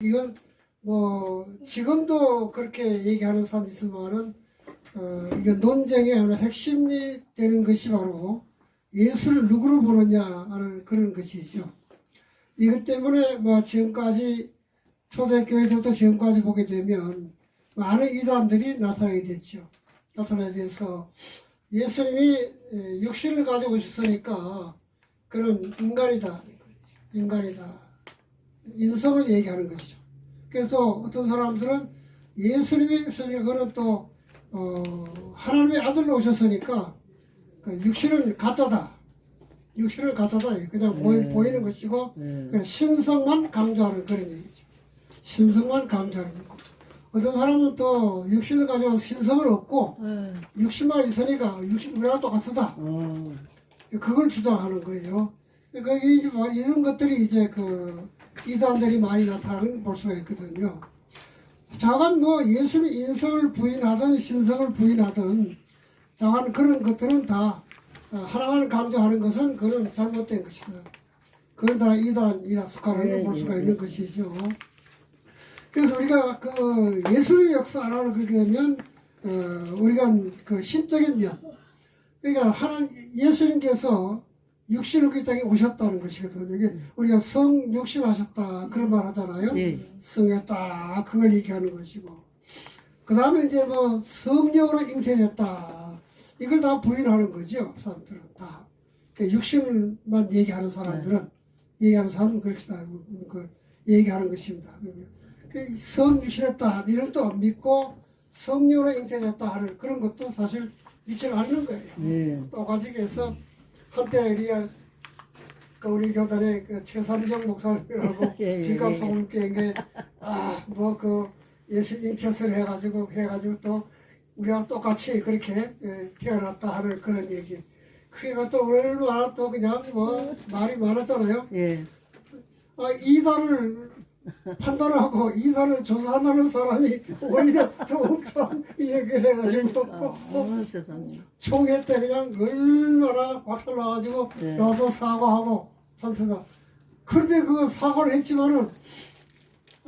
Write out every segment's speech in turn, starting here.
이건 뭐 지금도 그렇게 얘기하는 사람이 있으면은 이게 논쟁의 하나 핵심이 되는 것이 바로 예수를 누구로 보느냐 하는 그런 것이죠. 이것 때문에 뭐 지금까지 초대교회들도 지금까지 보게 되면 많은 이단들이 나타나게 됐죠. 나타나게 돼서 예수님이 육신을 가지고 오셨으니까 그런 인간이다. 인성을 얘기하는 것이죠. 그래서 어떤 사람들은 예수님이 그는 또 하나님의 아들로 오셨으니까 그 육신은 가짜다. 그냥 보이는 것이고 그냥 신성만 강조하는 그런 얘기죠. 신성만 강조하는 거. 어떤 사람은 또 육신을 가지고 신성은 없고 육신만 있으니까 육신 우리가 똑같다. 그걸 주장하는 거예요. 그러니까 이런 것들이 이제 그 이단들이 많이 나타나는 볼 수가 있거든요. 자간 뭐 예수님 인성을 부인하든 신성을 부인하든 자간 그런 것들은 다 하나만 강조하는 것은 그건 잘못된 것이다. 그건 다 이단이나 속하는 볼 수가 있는 것이죠. 그래서 우리가 그 예수의 역사를 그렇게 되면 우리가 그 신적인 면, 그러니까 예수님께서 육신을 이 땅에 오셨다는 것이거든요. 이게 우리가 성육신하셨다 그런 말 하잖아요. 성했다 그걸 얘기하는 것이고, 그 다음에 이제 뭐 성령으로 잉태됐다 이걸 다 부인하는 거죠. 사람들은 다 육신만 얘기하는 사람들은 그렇게 다 그걸 얘기하는 것입니다. 성육신했다 이런 또 믿고 성령으로 잉태됐다 하는 그런 것도 사실 믿지 않는 거예요. 똑같이 해서 한때 우리 교단의 그 최삼정 목사님이라고 귀가 소금 깬게 뭐 그 예수 잉태를 해가지고 또 우리랑 똑같이 그렇게 태어났다 하는 그런 얘기. 그게 또 얼마나 또 그냥 뭐 말이 많았잖아요. 이단을 판단하고 이단을 조사한다는 사람이 오히려 더 엉뚱한 얘기를 해가지고 총회 때 그냥 얼마나 박살 나가지고 나와서 사과하고 참선다. 그런데 그 사과를 했지만은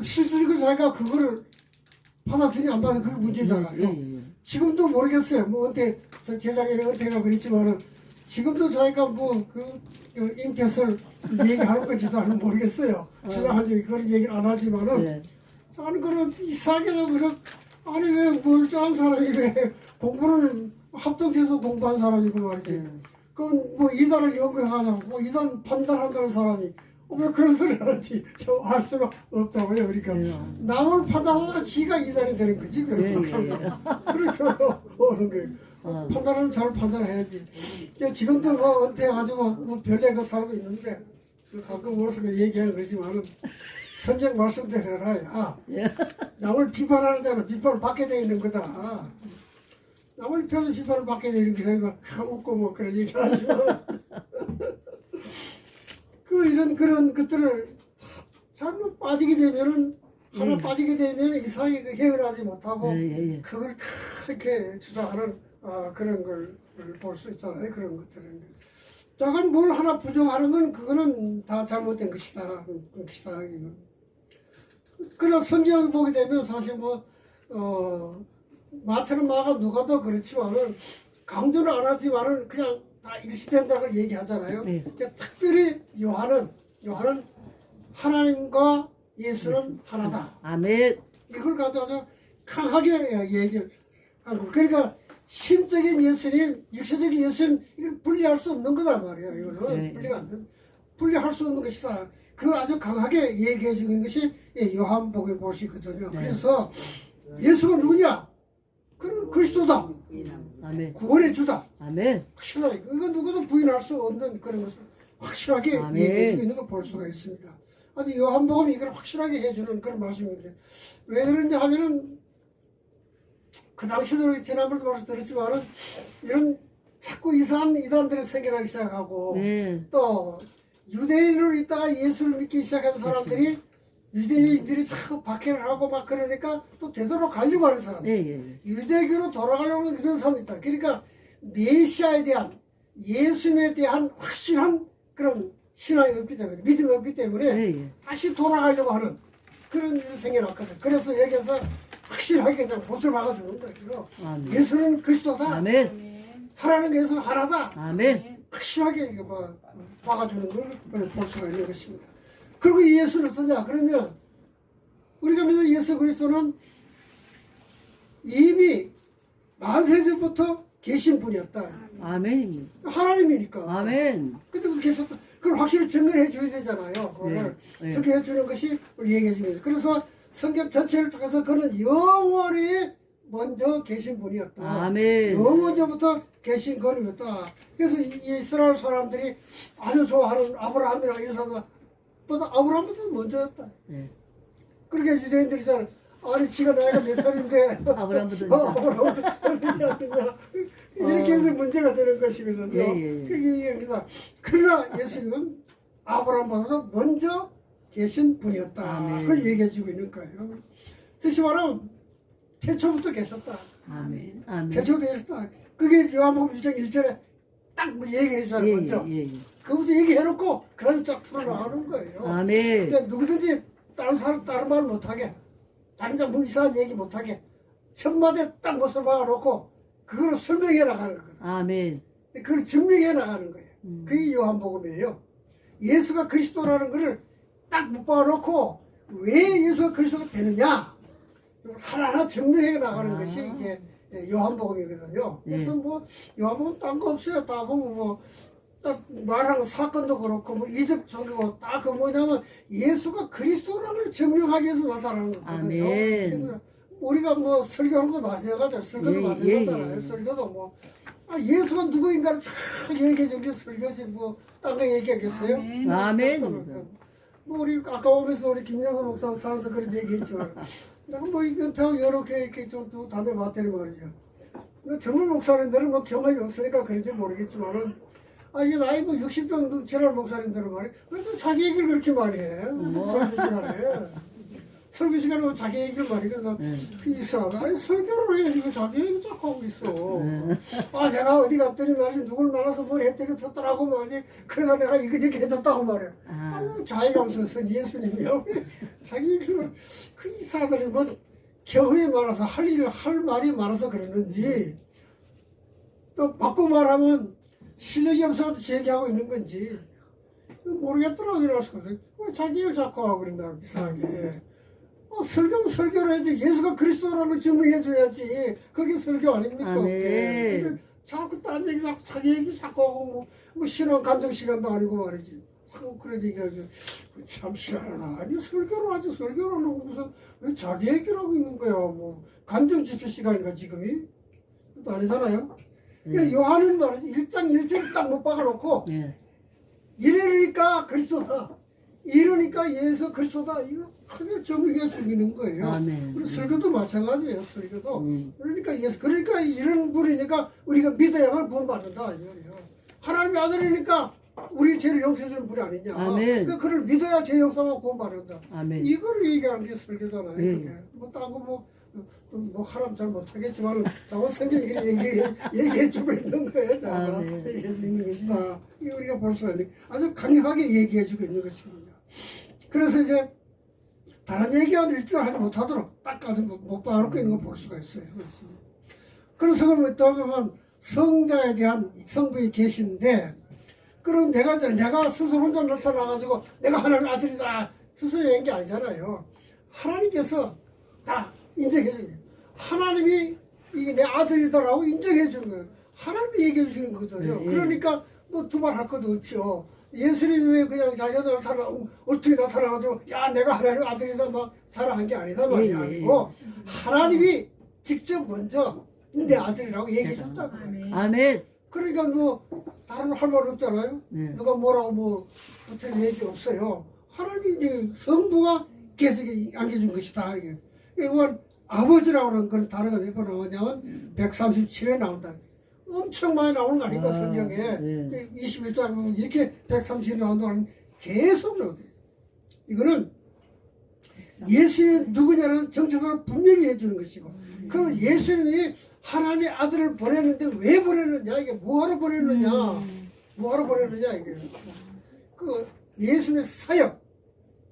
실질적으로 자기가 그거를 받아들이 안 받아 그게 문제잖아요. 지금도 모르겠어요. 뭐 재작년에 은퇴가 그랬지만은 지금도 자기가 잉태설 얘기하는 건지 잘 모르겠어요. 주장하지 그런 얘기를 안 하지만은 저는 그런 이상하게 아니 왜 멀쩡한 사람이 왜 공부를 합동해서 공부한 사람이고 말이지. 그건 뭐 이단을 연구하자고 뭐 이단 판단한다는 사람이 왜 그런 소리를 하는지 저 알 수가 없다고요. 그러니까 남을 판단하다가 지가 이단이 되는 거지. 그렇게 오는 거예요. 판단하면 잘 판단해야지. 지금도 뭐 은퇴해가지고 뭐 별내 그 살고 있는데 가끔 어디서 얘기하는 거지만은 성경 말씀대로 해라. 남을 비판하는 자는 비판을 받게 되어 있는 거다. 남을 비판을 받게 되어 있는 거다. 웃고 뭐 그런 얘기하지만 그런 것들을 잘못 빠지게 되면은 하나 빠지게 되면 이 사이 헤어나지 못하고 그걸 다 이렇게 주장하는 그런 걸 볼 수 있잖아요. 그런 것들은. 자간 뭘 하나 부정하는 건 그거는 다 잘못된 것이다. 그러나 성경을 보게 되면 사실 마태는 마가 누가도 그렇지만은 강조를 안 하지만은 그냥 다 일치된다고 얘기하잖아요. 특별히 요한은 하나님과 예수는 하나다. 아멘. 이걸 가지고 강하게 얘기를 하고 그러니까 신적인 예수님, 육체적인 예수님 이걸 분리할 수 없는 거다 말이에요. 이거는 분리할 수 없는 것이다. 그걸 아주 강하게 얘기해 주는 것이 요한복음에 볼 수 있거든요. 그래서 예수가 누구냐? 그는 그리스도다. 아멘. 구원의 주다. 아멘. 확실하게 이건 누구도 부인할 수 없는 그런 것을 확실하게 얘기해 주고 있는 걸 볼 수가 있습니다. 아주 요한복음이 이걸 확실하게 해주는 그런 말씀인데 왜 그런지 하면은 그 당시도 지난번에도 말씀드렸지만은 이런 자꾸 이상한 이단들이 생겨나기 시작하고 또 유대인으로 있다가 예수를 믿기 시작한 사람들이 유대인들이 자꾸 박해를 하고 막 그러니까 또 되도록 가려고 하는 사람 유대교로 돌아가려고 하는 이런 사람이 있다. 그러니까 메시아에 대한 예수님에 대한 확실한 그런 신앙이 없기 때문에 믿음이 없기 때문에 다시 돌아가려고 하는 그런 일이 생겨났거든. 그래서 여기서 확실하게 그냥 못을 박아주는 거예요. 아멘. 예수는 그리스도다. 아멘. 하나님 예수 하나다. 아멘. 확실하게 이거 뭐 박아주는 걸 볼 수가 있는 것입니다. 그리고 이 예수는 어떠냐? 그러면 우리가 믿는 예수 그리스도는 이미 만세전부터 계신 분이었다. 아멘. 하나님이니까. 아멘. 그때부터 계셨다. 그걸 확실히 증명해 줘야 되잖아요. 그거를 네. 증명해 주는 것이 우리 얘기해 주는 거예요. 그래서 성경 전체를 통해서 그는 영원히 먼저 계신 분이었다. 아멘. 영원전부터 계신 분이었다. 그래서 이 이스라엘 사람들이 아주 좋아하는 아브라함이라고 이런 사람보다 아브라함보다 먼저였다. 네. 그러니까 유대인들이 잘 아니 지가 나이가 몇 살인데 아브라함보다 아브라함보다 이렇게 해서 문제가 되는 것이거든요. 그래서 그러나 예수님은 아브라함보다 먼저 계신 분이었다. 아멘. 그걸 얘기해 주고 있는 거예요. 다시 말하면 태초부터 계셨다. 아멘. 아멘. 태초부터 계셨다. 그게 요한복음 1장 1절에 딱 얘기해 주잖아요. 먼저. 그부터 얘기해놓고 그 다음에 쫙 풀어나가는 거예요. 아멘. 그러니까 누구든지 다른 사람 다른 말 못하게 다른 사람 뭐 이상한 얘기 못하게 첫 마디에 딱 못을 박아놓고 그걸 설명해 나가는 거거든. 아멘. 그걸 증명해 나가는 거예요. 그게 요한복음이에요. 예수가 그리스도라는 것을 딱 못 박아놓고 왜 예수가 그리스도가 되느냐 이걸 하나하나 증명해 나가는 것이 이제 요한복음이거든요. 그래서 뭐 요한복음 딴 거 없어요. 다 보면 뭐 딱 말하는 사건도 그렇고 뭐 이적 종교고 딱 그 뭐냐면 예수가 그리스도라는 걸 증명하기 위해서 나타나는 거거든요. 아멘. 우리가 뭐 설교하는 것도 마찬가지죠. 설교도 마찬가지잖아요. 설교도 뭐 예수가 누구인가를 쫙 얘기해 준 게 설교지 뭐 딴 거 얘기하겠어요? 아멘. 뭐 우리 아까 오면서 우리 김영선 목사하고 찾아서 그런 얘기했지만 내가 뭐 이건 여러 개 이렇게 좀 다들 봤더니 말이죠. 젊은 목사님들은 뭐 경험이 없으니까 그런지 모르겠지만은 이게 나이 뭐 60 정도 지난 목사님들은 말이야. 왜 또 자기 얘기를 그렇게 많이 해? 설교 시간에. 설교 시간에 뭐 자기 얘기를 많이 해. 그래서 이상하다. 아니, 설교를 해. 이거 자기 얘기 자꾸 하고 있어. 내가 어디 갔더니 말이지. 누굴 만나서 뭘 했더니 졌더라고 말이지. 그래가 내가 이렇게 해줬다고 말이야. 자기가 무슨 예수님이요? 자기 얘기를, 그 이사들이 뭐 경험이 많아서 할 말이 많아서 그러는지 또 바꿔 말하면 실력이 없어서 제기하고 있는 건지 모르겠더라고. 이래서 왜 자기 일 자꾸 하고 그런다 이상하게. 설교를 해야지. 예수가 그리스도라는 걸 증명해 줘야지. 그게 설교 아닙니까? 근데 자꾸 딴 얘기 자꾸 자기 얘기 자꾸 하고 뭐 신앙 감정 시간도 아니고 말이지. 자꾸 그런 얘기가 참 희한하다. 아니 설교를 하지. 설교를 안 하고 무슨 왜 자기 얘기를 하고 있는 거야. 뭐 감정 집회 시간인가 지금이? 그것도 아니잖아요. 그러니까 요한은 말이지 1장 1절을 딱 못 박아놓고 이러니까 그리스도다. 이러니까 예수 그리스도다. 이거 크게 정의해 주기는 거예요. 그리고 설교도 마찬가지예요. 설교도. 그러니까 이런 분이니까 우리가 믿어야만 구원받는다. 이거예요. 하나님의 아들이니까 우리 죄를 용서해 주는 분이 아니냐. 그러니까 그를 믿어야 죄 용서하고 구원받는다. 이거를 얘기하는 게 설교잖아요. 그게. 뭐 딴 거 뭐 하람 잘 못하겠지만 자원 성경이 얘기해 주고 있는 거예요. 자가 얘기해 주고 있는 것이다. 이게 우리가 볼 수가 있는 아주 강력하게 얘기해 주고 있는 것입니다. 그래서 이제 다른 얘기하는 일절 하지 못하도록 딱 아주 못 봐놓고 있는 거 볼 수가 있어요. 그래서 그러면 또 보면 성자에 대한 성부에 계신데 그럼 내가 스스로 혼자 나타나가지고 내가 하나님의 아들이다 스스로 얘기한 게 아니잖아요. 하나님께서 다 인정해 주는 거예요. 하나님이 이게 내 아들이다라고 인정해 주는 거예요. 하나님이 얘기해 주시는 거거든요. 그러니까 뭐 두말할 것도 없죠. 예수님이 그냥 자기가 어떻게 나타나가지고 야 내가 하나님의 아들이다 막 자랑한 게 아니다 말이 아니고 하나님이 직접 먼저 내 아들이라고 얘기해 줬다. 아멘. 그러니까 뭐 다른 할 말 없잖아요. 누가 뭐라고 뭐 붙을 얘기 없어요. 하나님이 이제 성부가 계속 안겨준 것이다. 이건 아버지라고 하는 건 단어가 몇 번 나오냐면 137에 나온다. 엄청 많이 나오는 거 아닌가 성경에. 21장 보면 이렇게 130에 나온다는 계속 나오대. 이거는 예수님이 누구냐는 정체성을 분명히 해주는 것이고 그럼 예수님이 하나님의 아들을 보냈는데 왜 보냈느냐 이게 뭐하러 보냈느냐 뭐하러 보냈느냐 이게 그 예수님의 사역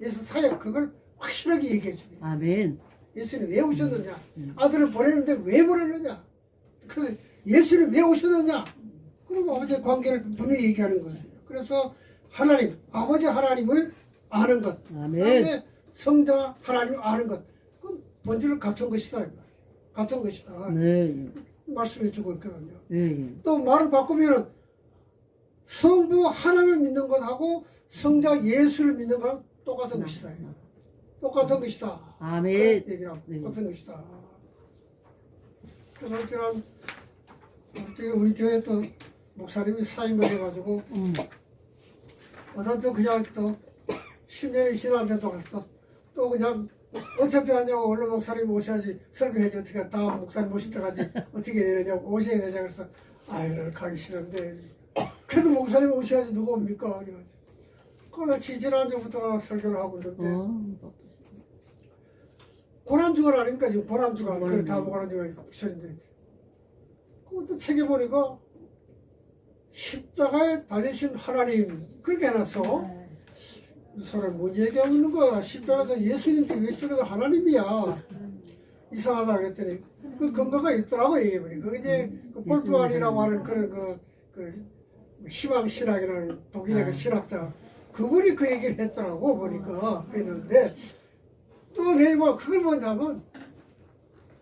예수 사역 그걸 확실하게 얘기해 주게. 아멘. 예수님 왜 오셨느냐? 아들을 보내는데 왜 보냈느냐? 그 예수님 왜 오셨느냐? 그리고 아버지의 관계를 분명히 얘기하는 거예요. 그래서 하나님, 아버지 하나님을 아는 것, 아멘. 그다음에 성자 하나님을 아는 것, 그 본질은 같은 것이다. 이 말이에요. 같은 것이다. 네. 말씀해 주고 있거든요. 예. 또 말을 바꾸면 성부 하나님을 믿는 것하고 성자 예수를 믿는 건 똑같은 것이다. 똑같은 것이다. 아멘. 그런 얘기를 하고 네. 똑같은 것이다. 그래서 지난 우리 교회 또 목사님이 사임을 해가지고 어떤 또 그냥 또 10년이 지났는데도 가서 또 그냥 어차피 하냐고 얼른 목사님 오셔야지 설교해야지 어떻게 다음 목사님 오실 때까지 어떻게 되느냐고 오셔야 되냐 그래서 아유 나는 가기 싫은데 그래도 목사님 오셔야지 누가 옵니까 그래가지고 그래서 지지난주부터 설교를 하고 있는데 고난주간 아닙니까 지금 고난주간 그 다음 고난주간이 시절인데 그것도 책에 보니까 십자가에 달리신 하나님 그렇게 해놨어. 이 사람 뭔 얘기하고 있는 거야. 십자가에서 예수님께 왜 십자가에서 하나님이야. 이상하다 그랬더니 그 근거가 있더라고 얘기해보니 그게 이제 그 볼트만이라고 하는 그런 그 희망신학이라는 독일의 그 신학자 그분이 그 얘기를 했더라고 보니까 그랬는데 또 내가 그걸 먼저 하면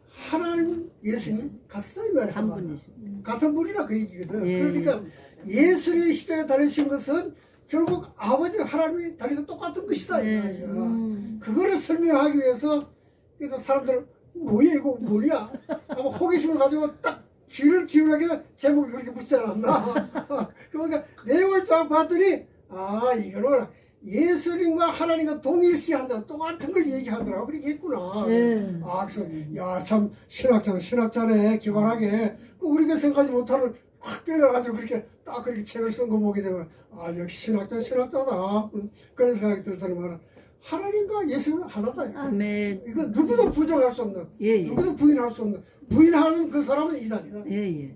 하나님 예수님 같다 이 말이야. 한 분이시. 같은 분이라 그 얘기거든. 예. 그러니까 예수님의 십자가에 달리신 것은 결국 아버지 하나님이 달리고 똑같은 것이다 이 예. 말이야. 그거를 설명하기 위해서 그래서 사람들 뭐야 이거 뭐냐 아마 호기심을 가지고 딱 귀를 기울이게 제목을 그렇게 붙지 않았나. 그러니까 내용을 쫙 봤더니 아 이거는 예수님과 하나님과 동일시한다 똑같은 걸 얘기하더라고 그렇게 했구나. 예. 아 그래서 야 참 신학자는 신학자네 기발하게 우리가 생각하지 못하는 확 때려가지고 그렇게 딱 그렇게 책을 쓴 거 보게 되면 아 역시 신학자 신학자다 그런 생각이 들더니 말은 하나님과 예수님은 하나다. 아멘. 이거 누구도 부정할 수 없는 예. 누구도 부인할 수 없는 부인하는 그 사람은 이단이다. 예.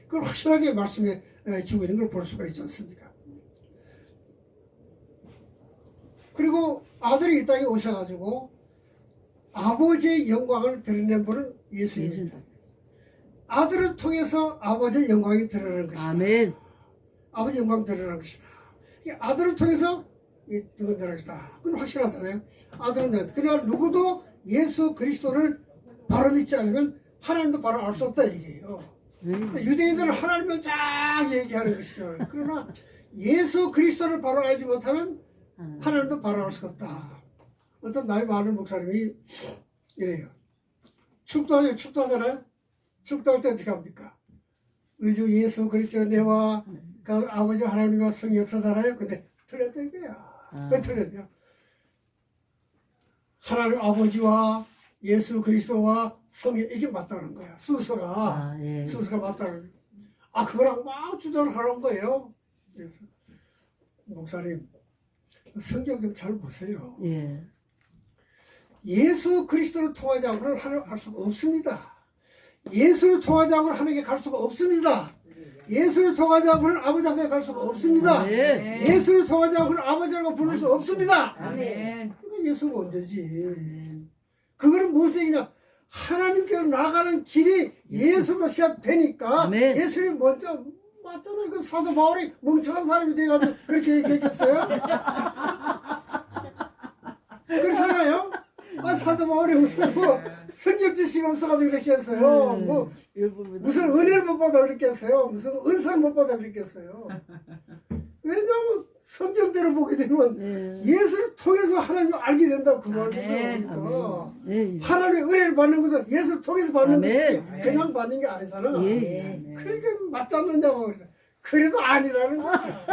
그걸 확실하게 말씀해 주고 있는 걸 볼 수가 있지 않습니까? 그리고 아들이 이 땅에 오셔가지고 아버지의 영광을 드러낸 분은 예수님입니다. 아들을 통해서 아버지의 영광이 드러나는 것이다. 아멘. 아버지 영광 드러나는 것이다. 이 아들을 통해서 이 누군 드러나는 것이다. 그건 확실하잖아요. 아들은 내가. 그러나 누구도 예수 그리스도를 바로 믿지 않으면 하나님도 바로 알 수 없다 얘기예요. 유대인들은 하나님을 쫙 얘기하는 것이죠. 그러나 예수 그리스도를 바로 알지 못하면 하나님도 바로 알 수가 없다. 어떤 나이 많은 목사님이 이래요. 축도하잖아요. 축도할 때 어떻게 합니까? 우리 주 예수 그리스도 내와 그 아버지 하나님과 성이 역사잖아요. 근데 틀렸다 이거야. 왜 틀렸냐? 하나님 아버지와 예수 그리스도와 성이 이게 맞다는 거야. 순서가 순서가 맞다는 거야. 아 그거랑 막 주장을 하는 거예요. 그래서 목사님 성경 좀 잘 보세요. 예. 예수 그리스도를 통하지 않고는 할 수가 없습니다. 예수를 통하지 않고는 하나님께 갈 수가 없습니다. 예수를 통하지 않고는 아버지 앞에 갈 수가 없습니다. 예수를 통하지 않고는 아버지라고 부를 수 없습니다. 그러니까 예수가 언제지? 그거는 무슨 얘기냐? 하나님께로 나가는 길이 예수로 시작되니까 예수님 먼저 맞잖아요. 그 사도 바울이 멍청한 사람이 돼가지고 그렇게 얘기했겠어요? 그렇잖아요? 아, 사도 바울이 무슨 뭐 성경 지식이 없어가지고 그렇게 했어요. 뭐 무슨 은혜를 못 받아 그렇게 했어요. 무슨 은사를 못 받아 그렇게 했어요. 왜냐하면 성경대로 보게 되면 예수를 통해서 하나님을 알게 된다고 그 말이니까. 하나님의 은혜를 받는 것은 예수를 통해서 받는 것이 그냥 받는 게 아니잖아. 그러니까 맞지 않느냐고. 그래도 아니라는 거야.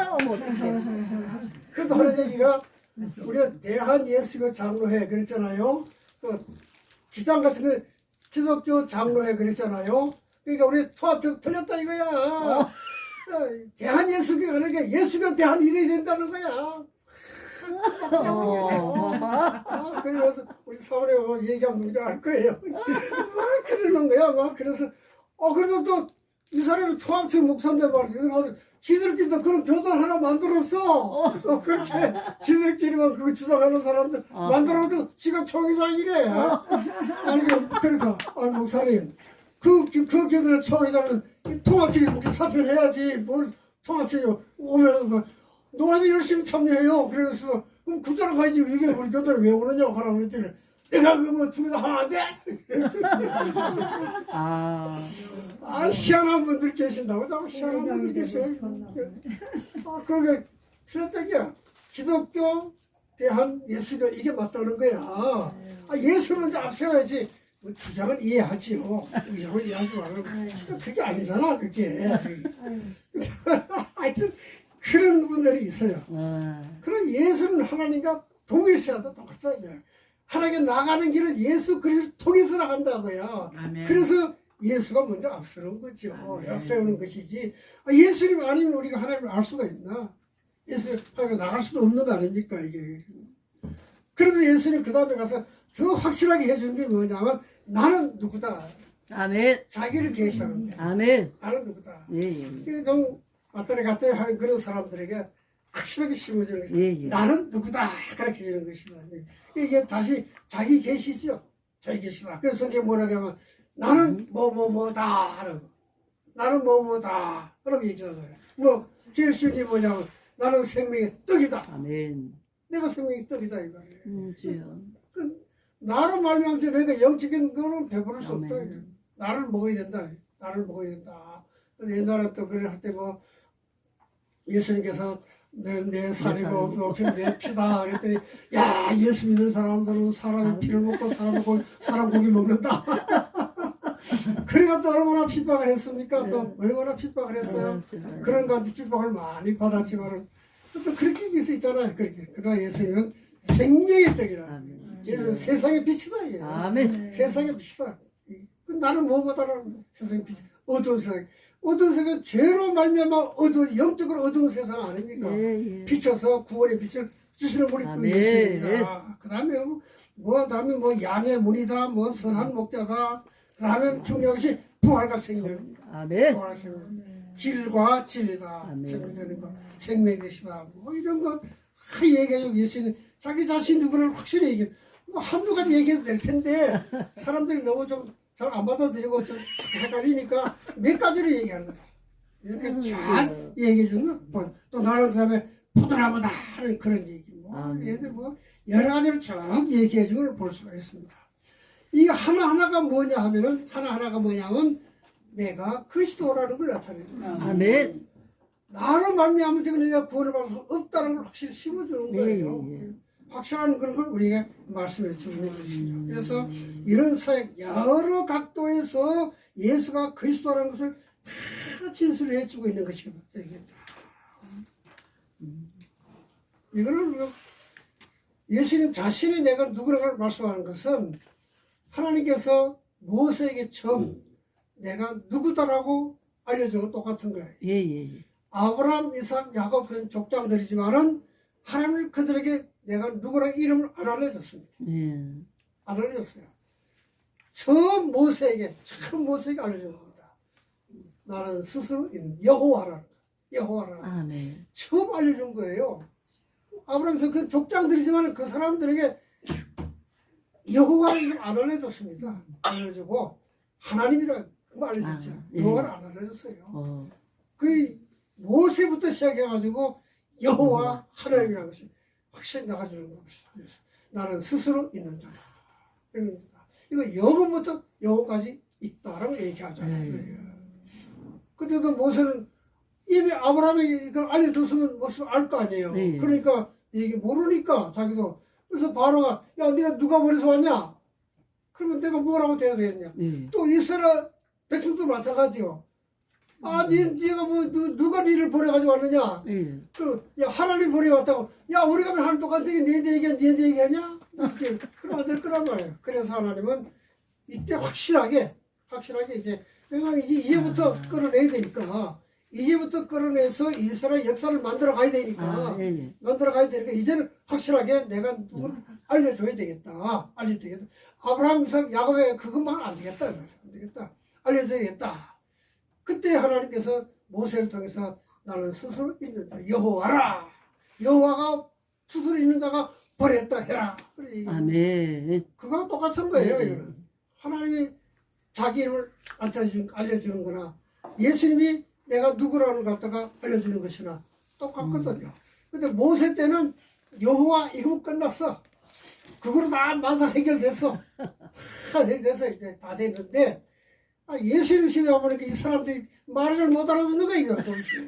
그래도 하는 얘기가 우리가 대한예수교 장로회 그랬잖아요. 또 기장 같은 거 기독교 장로회 그랬잖아요. 그러니까 우리 통합적 틀렸다 이거야. 대한예수교가 그러니까 예수교 대한 일이 된다는 거야. 그래서 우리 사원에 얘기하면 누구나 알 거예요. 그러는 거야. 막 그래서 그래도 또 이 사람이 통합적 목사인데 말이야. 지들끼리도 그런 교단 하나 만들었어. 그렇게 지들끼리만 그거 주장하는 사람들 만들어도 지가 총회장이래. 아니 그러니까 아니 목사님 그 교단의 총회장은 통합적인 목사 사표해야지 뭘 통합적이 오면 뭐 노아도 열심히 참여해요. 그래서 그럼 구자로 가야지 이게 우리 교단을 왜 오느냐고 하라고 그랬더니 내가 그뭐 두 개 다 하면 안 돼? 희한한 분들 계신다고 자꾸 희한한 분들 계셔요. 그게 틀렸던 게 기독교 대한 예수가 이게 맞다는 거야. 예수 먼저 앞세워야지. 뭐 주장은 이해하지요. 주장은 이해하지 말고 그게 아니잖아 그게. 하여튼 그런 분들이 있어요. 그런 예수는 하나님과 동일시하다 똑같다. 하나님께 나가는 길은 예수 그리스도 통해서 나간다고요. 그래서 예수가 먼저 앞서는 거죠. 앞세우는 것이지. 예수님 아니면 우리가 하나님을 알 수가 있나? 예수 하나님께 나갈 수도 없는 거 아닙니까 이게. 그런데 예수님 그 다음에 가서 더 확실하게 해준 게 뭐냐면 나는 누구다. 아멘. 자기를 계시하는 거야. 아멘. 나는 누구다. 예. 좀 왔다리 갔다리 하는 그런 사람들에게 확실하게 심어주는 것이 나는 누구다. 그렇게 해주는 것이다. 이게 다시 자기 계시죠. 자기 계시다. 그래서 성경 뭐라고 하면 나는 뭐다 하라고. 나는 뭐다 그렇게 얘기하잖아요. 뭐 제일 쉬운 게 뭐냐면 나는 생명의 떡이다. 아멘. 내가 생명의 떡이다 이 말이에요. 주여. 나로 말미암아서 내가 영적인 거는 배부를 수 없다. 나를 먹어야 된다. 나를 먹어야 된다. 옛날에 또 그래 할 때 뭐 예수님께서 내 살이고 높이는 내 피다 그랬더니 야 예수 믿는 사람들은 사람의 피를 먹고 사람 고기 먹는다. 그래가 또 얼마나 핍박을 했습니까? 또 얼마나 핍박을 했어요. 그런 가운데 핍박을 많이 받았지만은 또 그렇게 얘기할 수 있잖아요. 그렇게 그러나 예수님은 생명의 떡이라. 예수님은 세상의 빛이다. 예. 아멘. 세상의 빛이다. 나는 뭐뭐다라는 세상의 빛. 어두운 세상. 어두운 세상은 죄로 말미암아 영적으로 어두운 세상 아닙니까? 비춰서 구원의 빛을 주시는 분이 그 예수님이다. 그 다음에 다음에 양의 문이다. 선한 목자다. 그 다음에 중요한 것이 부활과 생명. 아멘. 부활과 생명. 길과 진리다. 생명되는 것. 생명의 것이다. 이런 것 얘기해주고 예수님 자기 자신 누구를 확실히 얘기해. 한두 가지 얘기해도 될 텐데 사람들이 너무 좀 잘 안 받아들이고 좀 헷갈리니까 몇 가지로 얘기하는 거다. 이렇게 쫙 얘기해 주는 거. 또 나는 그 다음에 포도나무다 하는 그런 얘기. 얘들 여러 가지로 쫙 얘기해 주는 걸 볼 수가 있습니다. 이 하나하나가 뭐냐 하면은 하나하나가 뭐냐면 내가 그리스도라는 걸 나타냅니다. 아멘. 나로 말미암아서 내가 구원을 받을 수 없다는 걸 확실히 심어주는 거예요. 확실한 그런 걸 우리에게 말씀해 주는 것이죠. 그래서 이런 사역 여러 각도에서 예수가 그리스도라는 것을 다 진술을 해주고 있는 것이거든요. 이거는 예수님 자신이 내가 누구라고 말씀하는 것은 하나님께서 모세에게 처음 내가 누구다라고 알려준 건 똑같은 거예요. 아브라함, 이삭, 야곱 그런 족장들이지만은 하나님은 그들에게 내가 누구라 이름을 안 알려줬습니다. 안 알려줬어요. 처음 모세에게 알려준 겁니다. 나는 스스로 여호와라는 거. 여호와라는 거. 처음 알려준 거예요. 아브라함에서 그 족장들이지만 그 사람들에게 여호와를 안 알려줬습니다. 안 알려주고 하나님이라 그거 알려줬죠. 여호와를 안 알려줬어요. 그 모세부터 시작해가지고 여호와 하나님이라는 것이 확실히 나가주는 겁니다. 그래서 나는 스스로 있는 자다. 이거 영원부터 영원까지 있다라고 얘기하잖아요. 그때도 모세는 이미 아브라함에게 이걸 알려줬으면 모습을 알 거 아니에요. 그러니까 이게 모르니까 자기도. 그래서 바로가 야 네가 누가 보내서 왔냐? 그러면 내가 뭐라고 대야 되겠냐? 또 이스라엘 백성도 마찬가지요. 네가 누가 니를 보내가지고 왔느냐? 야 하나님 보내왔다고. 야 우리가 하나님 똑같은 게 니한테 얘기하냐? 그럼 안 될 거란 말이에요. 그래서 하나님은 이때 확실하게 이제 왜냐면 이제부터 끌어내야 되니까. 이제부터 끌어내서 이스라엘 역사를 만들어 가야 되니까. 이제는 확실하게 내가 누구를 알려줘야 되겠다. 아브라함, 이삭, 야곱에 그것만 안 되겠다. 안 되겠다. 알려줘야겠다. 그때 하나님께서 모세를 통해서 나는 스스로 있는 자 여호와라. 여호와가 스스로 있는 자가 버렸다 해라. 그래, 이게. 아멘. 그거랑 똑같은 거예요. 네. 이거는 하나님이 자기 이름을 알려주는 거나 예수님이 내가 누구라는 걸 갖다가 알려주는 것이나 똑같거든요. 근데 모세 때는 여호와 이거면 끝났어. 그거로 다 만사 해결됐어. 다 해결돼서 이제 다 됐는데 예수님 시대 와보니까 이 사람들이 말을 못 알아듣는 거야 이거 도대체.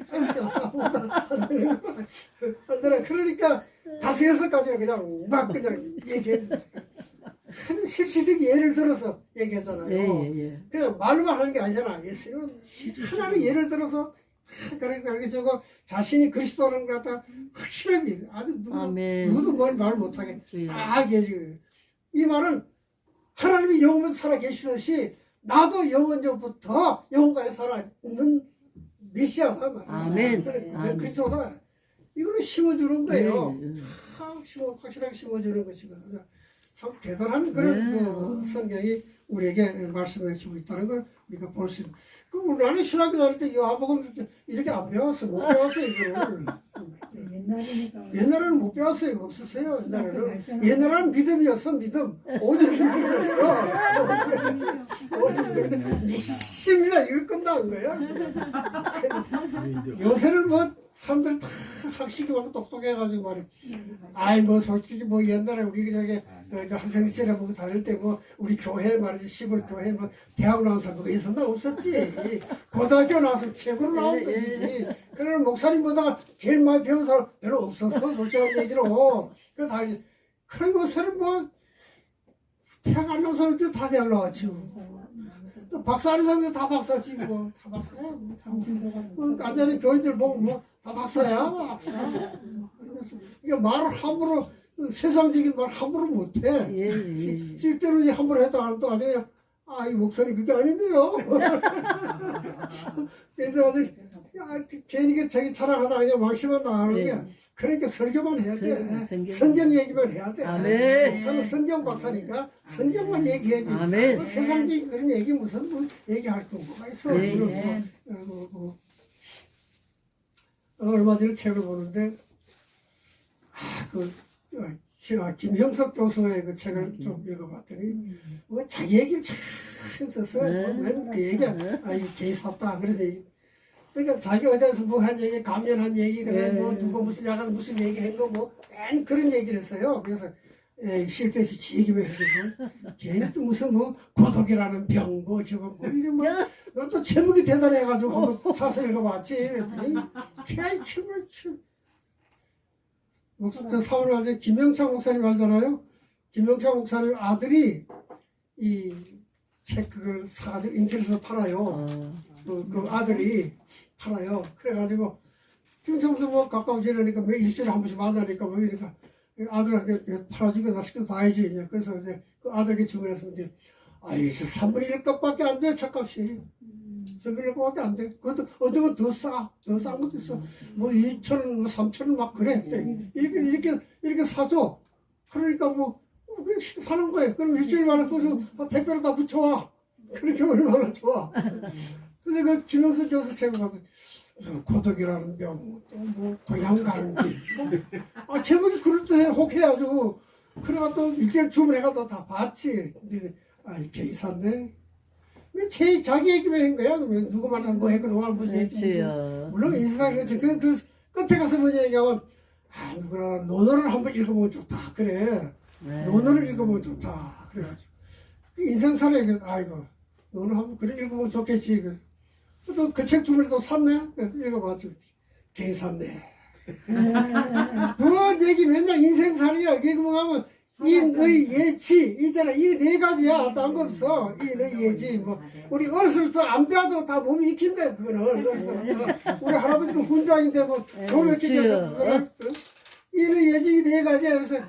안 되나. 그러니까 5-6가지를 그냥 막 그냥 얘기해. 실질적 예를 들어서 얘기하잖아요. 예. 그냥 말로만 하는 게 아니잖아. 예수님은 하나님 예를 들어서 그러니까 이렇게 저거 자신이 그리스도라는 걸 갖다 확실하게 아주 아멘. 누구도 말 못하게 주여. 딱 얘기해. 이 말은 하나님이 영원히 살아 계시듯이 나도 영원전부터 영원까지 살아 있는 메시아다 말이야. 아멘. 내 그리스도다. 이거를 심어주는 거예요. 네. 참 확실하게 심어주는 것이거든요. 참 대단한 그런 네. 그 성경이 우리에게 말씀해 주고 있다는 걸 우리가 볼 수 있는. 그 나는 신학교 다닐 때 요한복음 이렇게 안 배웠어. 못 배웠어 이걸. 옛날에는 못 배웠어요. 이거 없었어요. 옛날에는 믿음이었어. 믿음. 오직 믿음이었어. 오직 믿음. 믿습니다. 이걸 끝나는 거야. 요새는 뭐 사람들 다 학식이 많고 똑똑해가지고 말이야. 아이 뭐 솔직히 뭐 옛날에 우리 저기 학생시절에 뭐 다닐 때 뭐 우리 교회 말이지 시골 교회 뭐 대학 나온 사람도 있었나 없었지. 고등학교 나와서 최고로 나온 거지. 그러는 목사님보다 제일 많이 배운 사람 별로 없었어. 솔직한 얘기로. 그래 다 그리고 요새는 뭐 대학 안 나온 사람들 다 대학 나왔지. 또 박사 하는 사람들 다 박사지 뭐. 다 박사야. 뭐 완전히 교인들 보면 뭐 다 박사야. 박사. 이게 말을 함부로 세상적인 말 함부로 못해. 예. 실제로 이제 함부로 했다 하면 또 나중에 이 목소리 그게 아닌데요. 그래서 아직 괜히 자기 자랑하다 그냥 망신만 당하는 거야. 그러니까 설교만 해야 돼. 성경 얘기만 해야 돼. 아멘. 목사는 성경 박사니까 성경만 얘기해야지. 아멘. 뭐 세상적인 그런 얘기 무슨 뭐 얘기할 거 뭐가 있어. 네. 얼마 전에 책을 보는데 김형석 교수의 그 책을 좀 읽어봤더니 뭐 자기 얘기를 참 썼어요. 맨그 얘기야. 이거 개이 샀다. 그래서 그러니까 자기 어디서 뭐 한 얘기, 감면한 얘기, 그래 뭐 누구 무슨 야간 무슨 얘기한 거 뭐 맨 그런 얘기를 했어요. 그래서 실제 얘기만 해도 걔는 또 무슨 뭐 고독이라는 병, 뭐 저거 뭐 이런 뭐또 제목이 대단해가지고 한번 사서 읽어봤지. 그랬더니 그냥 저 사원을 알죠? 김영창 목사님 알잖아요. 김영창 목사님 아들이 이 책 그걸 사가지고 인터넷에서 팔아요. 그 아들이 팔아요. 그래가지고 김영창 목사님 뭐 가까운 지내니까 뭐 일주일에 한 번씩 만나니까 뭐 이러니까 아들한테 팔아주고 나 시켜 봐야지. 그래서 이제 그 아들에게 주문해서 이제 저 3분의 1 값밖에 안 돼. 책값이. 3분의 1 값밖에 안 돼. 그것도 어떤 건 더 싸. 더 싼 것도 있어. 뭐 2,000원, 뭐 3,000원 막 그래. 이렇게 사줘. 그러니까 뭐 사는 거예요. 그럼 일주일 만에 거기서 택배로 다 붙여와. 그렇게 얼마나 좋아. 근데 그 김영석 교수 책을 보면 고독이라는 병, 또 뭐 고향 가는 길. 제목이 그럴듯해. 혹해가지고. 그래가 또 일주일 주문해가 또 다 봤지. 근데 이렇게 이상네. 왜 자기 얘기만 한 거야? 그러면 누구 말하면 뭐 했고, 누구 말하면 무슨 얘기. 물론 인생이 그렇지. 그 끝에 가서 뭐냐 얘기하면, 누구나 논어를 한번 읽어보면 좋다. 그래. 논어를 읽어보면 좋다. 그래가지고. 인생살에, 이거, 논어 한번 그래 읽어보면 좋겠지. 또 그 책 주문에 또 샀네? 읽어봤지. 괜히 샀네. 그 얘기 맨날 인생살이야. 이게 뭐 하면, 인의 예치 있잖아. 이 네 가지야. 딴 거 없어. 인의 예치 뭐 우리 어렸을 때 안 배워도 다 몸이 익힌 거야. 그거는 우리 할아버지가 훈장인데 뭐 조명 끼켜서 그거를 인의 예치 네 가지야. 그래서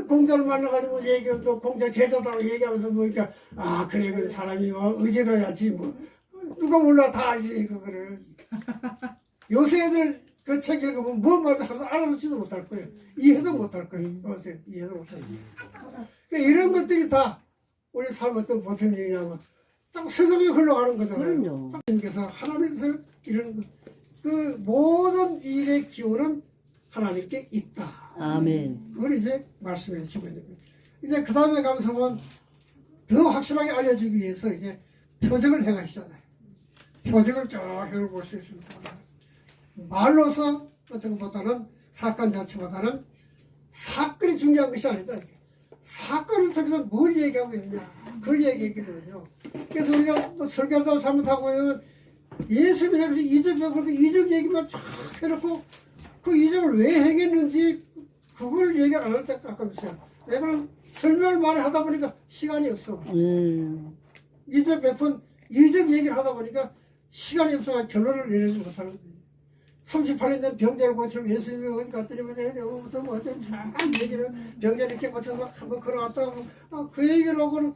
공자를 만나가지고 얘기하고 공자 제자들하고 얘기하면서 보니까 그래 그 사람이 뭐 의지로야지 뭐 누가 몰라 다 알지 그거를. 요새 애들 그 책 읽으면 뭔 말인지 하나도 알아듣지도 못할 거예요. 이해도 못할 거예요. 이해도 못할 거예요. 그러니까 이런 것들이 다 우리 삶 어떤 보통 얘기하면 자꾸 세상에 흘러가는 거잖아요. 그럼요. 그래서 하나님께서 이런 그 모든 일의 기운은 하나님께 있다. 아멘. 그걸 이제 말씀해 주고 있는 거예요. 이제 그 다음에 가면서 보면 더 확실하게 알려주기 위해서 이제 표적을 행하시잖아요. 표적을 쭉 해볼 수 있습니다. 말로서 어떤 것보다는 사건 자체보다는 사건이 중요한 것이 아니다. 사건을 통해서 뭘 얘기하고 있느냐 그걸 얘기했거든요. 그래서 우리가 뭐 설교도 잘못하고 있는 예수님이 향해서 이적 베풀고 이적 얘기만 쫙 해놓고 그 이적을 왜 행했는지 그걸 얘기를 안 할 때 가끔씩 왜냐면 설명을 많이 하다 보니까 시간이 없어. 이적 베푼 이적 얘기를 하다 보니까 시간이 없어서 결론을 내리지 못하는 거예요. 38년 된 병자를 고치고 예수님이 어디 갔더니 무슨 뭐 어쩌고 참 얘기를 병자 이렇게 고쳐서 한번 걸어갔다 하고 그 얘기를 하고는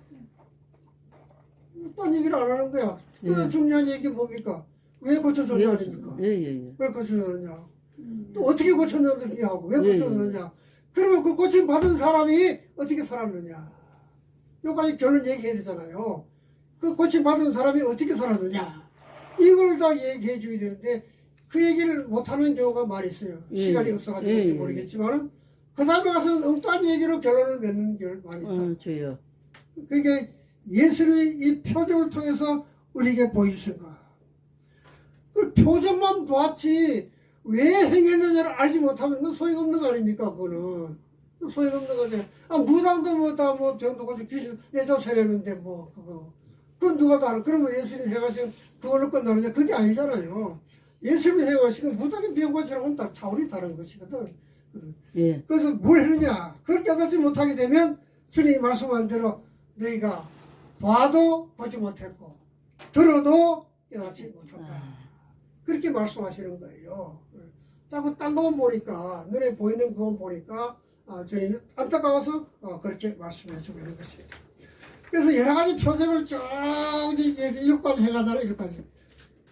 딴 얘기를 안 하는 거야. 그 중요한 얘기 뭡니까? 왜 고쳐줬냐 아닙니까? 왜 고쳐줬느냐? 또 어떻게 고쳤느냐 하고 왜 고쳐줬느냐? 그러면 그 고침 받은 사람이 어떻게 살았느냐? 여기까지 결론 얘기해야 되잖아요. 그 고침 받은 사람이 어떻게 살았느냐? 이걸 다 얘기해 줘야 되는데 그 얘기를 못하는 경우가 많이 있어요. 시간이 없어가지고 모르겠지만은 그 다음에 가서는 엉뚱한 얘기로 결론을 맺는 경우가 많이 있다. 저요. 그러니까 예수님이 이 표적을 통해서 우리에게 보여주신 거야. 그 표적만 보았지 왜 행했느냐를 알지 못하면 그건 소용없는 거 아닙니까? 그거는 소용없는 거죠. 무당도 뭐다 뭐 병도 고쳐 귀신 내쫓아내는데 뭐 그건 누가 다 알아? 그러면 예수님 해가시면 그걸로 끝나느냐? 그게 아니잖아요. 예수님이 해가시면 무당이 병 고치라고 다 차원이 다른 것이거든. 예. 그래서 뭘 했느냐? 그걸 깨닫지 못하게 되면 주님이 말씀한 대로 너희가 봐도 보지 못했고 들어도 깨닫지 못한다. 그렇게 말씀하시는 거예요. 자꾸 딴 것만 보니까 눈에 보이는 것만 보니까 저희는 안타까워서 그렇게 말씀해 주고 있는 것이에요. 그래서 여러 가지 표적을 쭉 이제 7가지 해가잖아요. 7가지.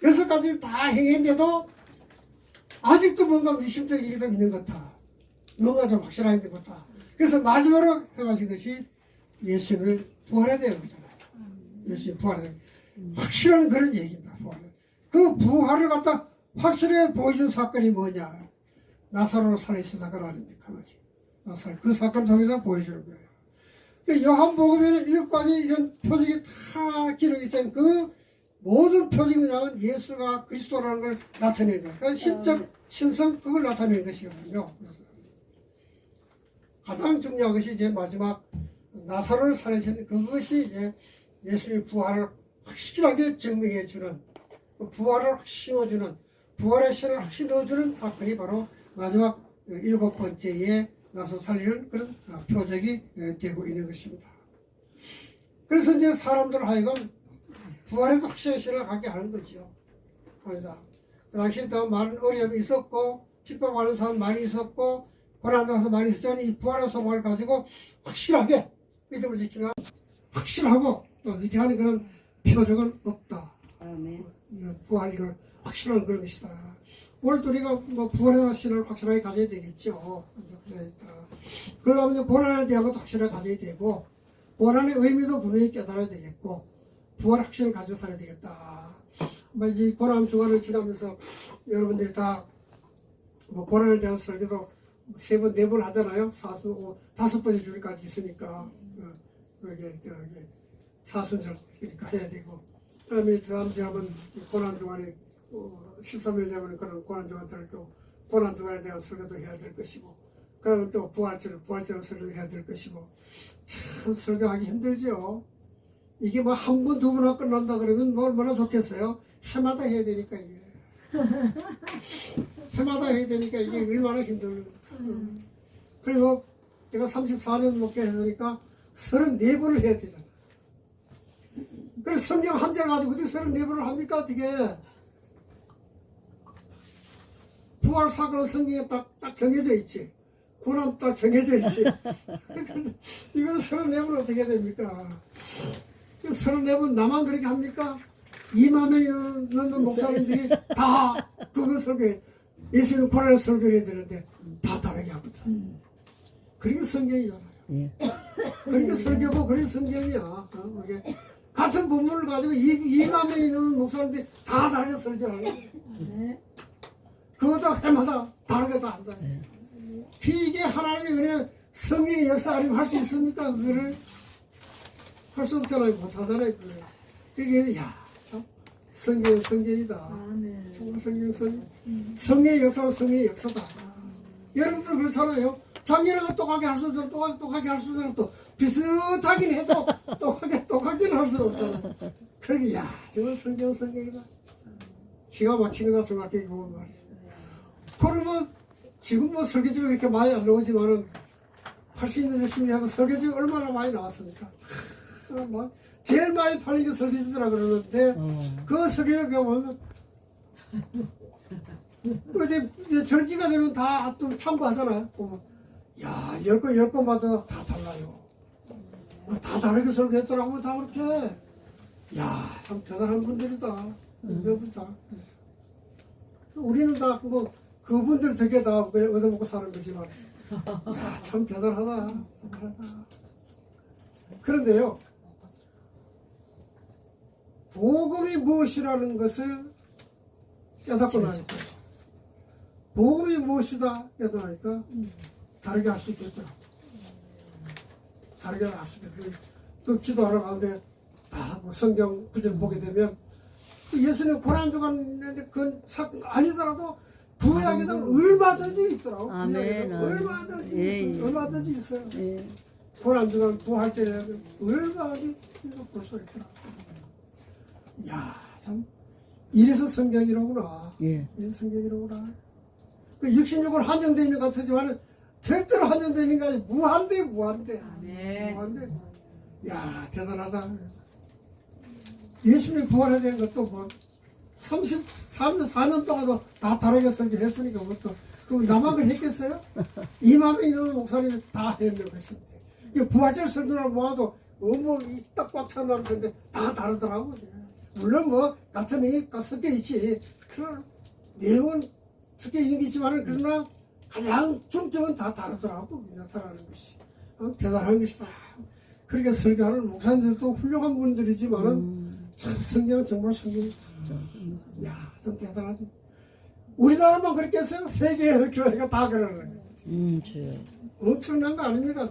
6가지 다 행했는데도 아직도 뭔가 미심쩍이게 도 있는 것 같아. 뭔가 좀 확실한 것 같아. 그래서 마지막으로 해가신 것이 예수님을 부활해야 되는 거잖아요. 예수님 부활해. 확실한 그런 얘기입니다. 부활. 그 부활을 갖다 확실하게 보여준 사건이 뭐냐? 나사로를 살리신 사건 아닙니까? 나사로. 그 사건을 통해서 보여주는 거예요. 요한복음에는 7가지 이런 표적이 다 기록이 있잖아요. 그 모든 표적이 뭐냐면 예수가 그리스도라는 걸 나타내는 거예요. 그러니까 신적, 신성 그걸 나타내는 것이거든요. 가장 중요한 것이 이제 마지막 나사로를 살리신 그것이 이제 예수님의 부활을 확실하게 증명해 주는 부활을 확 심어주는 부활의 신을 확 심어주는 사건이 바로 마지막 7번째에 나서 살리는 그런 표적이 되고 있는 것입니다. 그래서 이제 사람들 하여금 부활에도 확실한 신을 갖게 하는 거죠. 그 당시에 더 많은 어려움이 있었고 핍박하는 사람 많이 있었고 고난당해서 많이 있었지만 이 부활의 소망을 가지고 확실하게 믿음을 지키면 확실하고 또 위대한 그런 표적은 없다. 아멘. 부활 이걸 확실한 그런 것이다. 오늘도 우리가 뭐 부활의 신을 확실하게 가져야 되겠죠. 그러려면 고난에 대한 것도 확실하게 가져야 되고 고난의 의미도 분명히 깨달아야 되겠고 부활 확신을 가지고 살아야 되겠다. 뭐 이제 고난 주간을 지나면서 여러분들이 다 뭐 고난에 대한 설교도 3번, 4번 하잖아요. 5번째 줄까지 있으니까 사순절 그러니까 해야 되고 그다음에 다음 주에 한번 고난 주간에 13년 되면 그런 고난 주간 될 거고 고난 주간에 대한 설교도 해야 될 것이고 그다음에 또 부활절 설교도 해야 될 것이고 참 설교하기 힘들죠. 이게 뭐 한 번, 두 번 하고 끝난다 그러면 뭐 얼마나 좋겠어요. 해마다 해야 되니까 이게 해마다 해야 되니까 이게 얼마나 힘들어요. 그리고 제가 34년 목회했으니까 34번을 해야 되잖아. 그래서 성경 한 절 가지고 어떻게 34번을 합니까? 어떻게 부활 사건은 성경에 딱 정해져 있지. 고난 딱 정해져 있지. 이거는 34번 어떻게 해야 됩니까? 34번 나만 그렇게 합니까? 2만 명이 넘는 목사님들이 다 그거 설교해. 예수는 고난을 설교해야 되는데 다 다르게 하거든. 그러니까 성경이잖아요. 그러니까 설교고 그게 성경이야. 이게 같은 본문을 가지고 2만 명이 넘는 목사님들이 다 다르게 설교하는 거야. 그것도 해마다 다르게 다 한다. 네. 이게 하나님의 은혜, 성령의 역사 아니면 할 수 있습니까? 그거를 할 수 없잖아요. 못하잖아요. 그걸. 이게 참 성경이다. 정말 성령의 역사는 성령의 역사다. 여러분들 그렇잖아요. 작년에 똑하게 할 수도 없고 똑하게 할 수도 없고 비슷하긴 해도 똑하게는 할 수가 없잖아요. 그러게 정말 성경이다. 기가 막히다 생각해 보면 말이에요. 그러면 지금 뭐 설교지가 이렇게 많이 안 나오지만은 80년대 10년대 설교지가 얼마나 많이 나왔습니까? 뭐 제일 많이 팔린 게 설교지더라 그러는데 그 설교를 보면 이제 절기가 되면 다 또 참고하잖아요. 보면 10건마다 다 달라요. 다 다르게 설교했더라고. 다 그렇게. 참 대단한 분들이다. 배우다. 우리는 다 뭐 그분들 덕에 다 얻어먹고 사는 거지만 참 대단하다. 그런데요, 복음이 무엇이라는 것을 깨닫고 나니까, 복음이 무엇이다 깨닫고 나니까 다르게 할 수 있겠더라. 다르게 할 수 있겠더라. 또 기도하러 가는데 뭐 성경 구절 보게 되면 예수님 고난주간 그건 아니더라도 구약에다 얼마든지 있더라고. 구약에다 얼마든지 있어요. 고난주간 부활절에 얼마든지 볼 수 있더라고. 참 이래서 성경이로구나. 이래서 성경이로구나. 그 육신적으로 한정되어 있는 것 같지만 절대로 한정되어 있는 게 아니라 무한대. 무한대. 대단하다. 예수님이 부활해야 되는 것도 뭐 33년, 4년 동안도 다 다르게 설교했으니까 그것도 그럼 나만 했겠어요? 2만 명이 넘는 목사님이 다 했는 것인데 부활절 설교를 모아도 딱 꽉 찬 텐데 다 다르더라고. 물론 뭐 같은 얘기 섞여 있지. 그런 내용은 섞여 있는 게 있지만 그러나 가장 중점은 다 다르더라고. 나타나는 것이 대단한 것이다. 그렇게 설교하는 목사님들도 훌륭한 분들이지만은 참 성경은 정말 성경이다. 좀 대단하지. 우리나라만 그렇게 했어요? 세계의 교회가 다 그러는 거예요. 엄청난 거 아닙니까?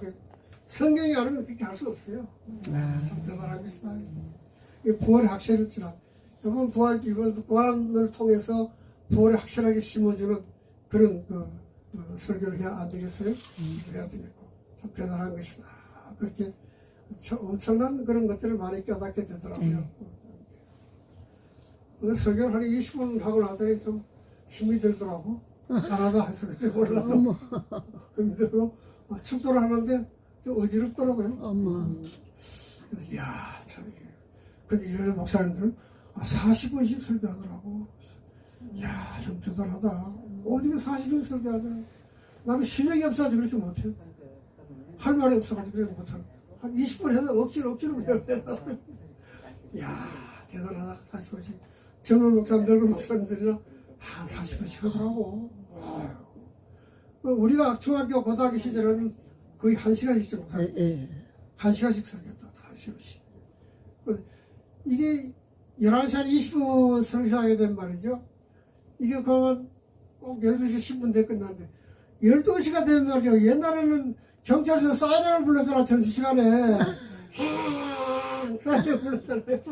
성경이 아니면 그렇게 할 수 없어요. 참 대단한 것이다. 부활의 확실을 지나. 이번 부활을 통해서 부활을 확실하게 심어주는 그런 설교를 해야 안 되겠어요? 해야 되겠고. 참 대단한 것이다. 그렇게 엄청난 그런 것들을 많이 깨닫게 되더라고요. 설교를 한 20분 하고 나더니 좀 힘이 들더라고. 하나도 해서 그때 몰라도 힘이 들고 축도를 하는데 좀 어지럽더라고요. 그래서 참 이게. 근데 이 목사님들은 40분씩 설교하더라고. 좀 대단하다. 어디가 40분 설교하더라. 나는 실력이 없어가지고 그렇게 못해요. 할 말이 없어가지고 그렇게 못하는. 한 20분 해도 억지로 그냥 대단하다. 40분씩. 젊은 목사님, 늙은 목사님들이랑 다 40분씩 하더라고. 우리가 중학교, 고등학교 시절에는 거의 1시간씩 목사님. 1시간씩 설교했다. 1시간씩. 이게 11시 한 20분 설교하게 된 말이죠. 이게 그러면 꼭 12시 10분대 끝나는데 12시가 되면 말이죠. 옛날에는 경찰서 사이렌을 불렀잖아. 점심시간에. 사이렌 불렀잖아요.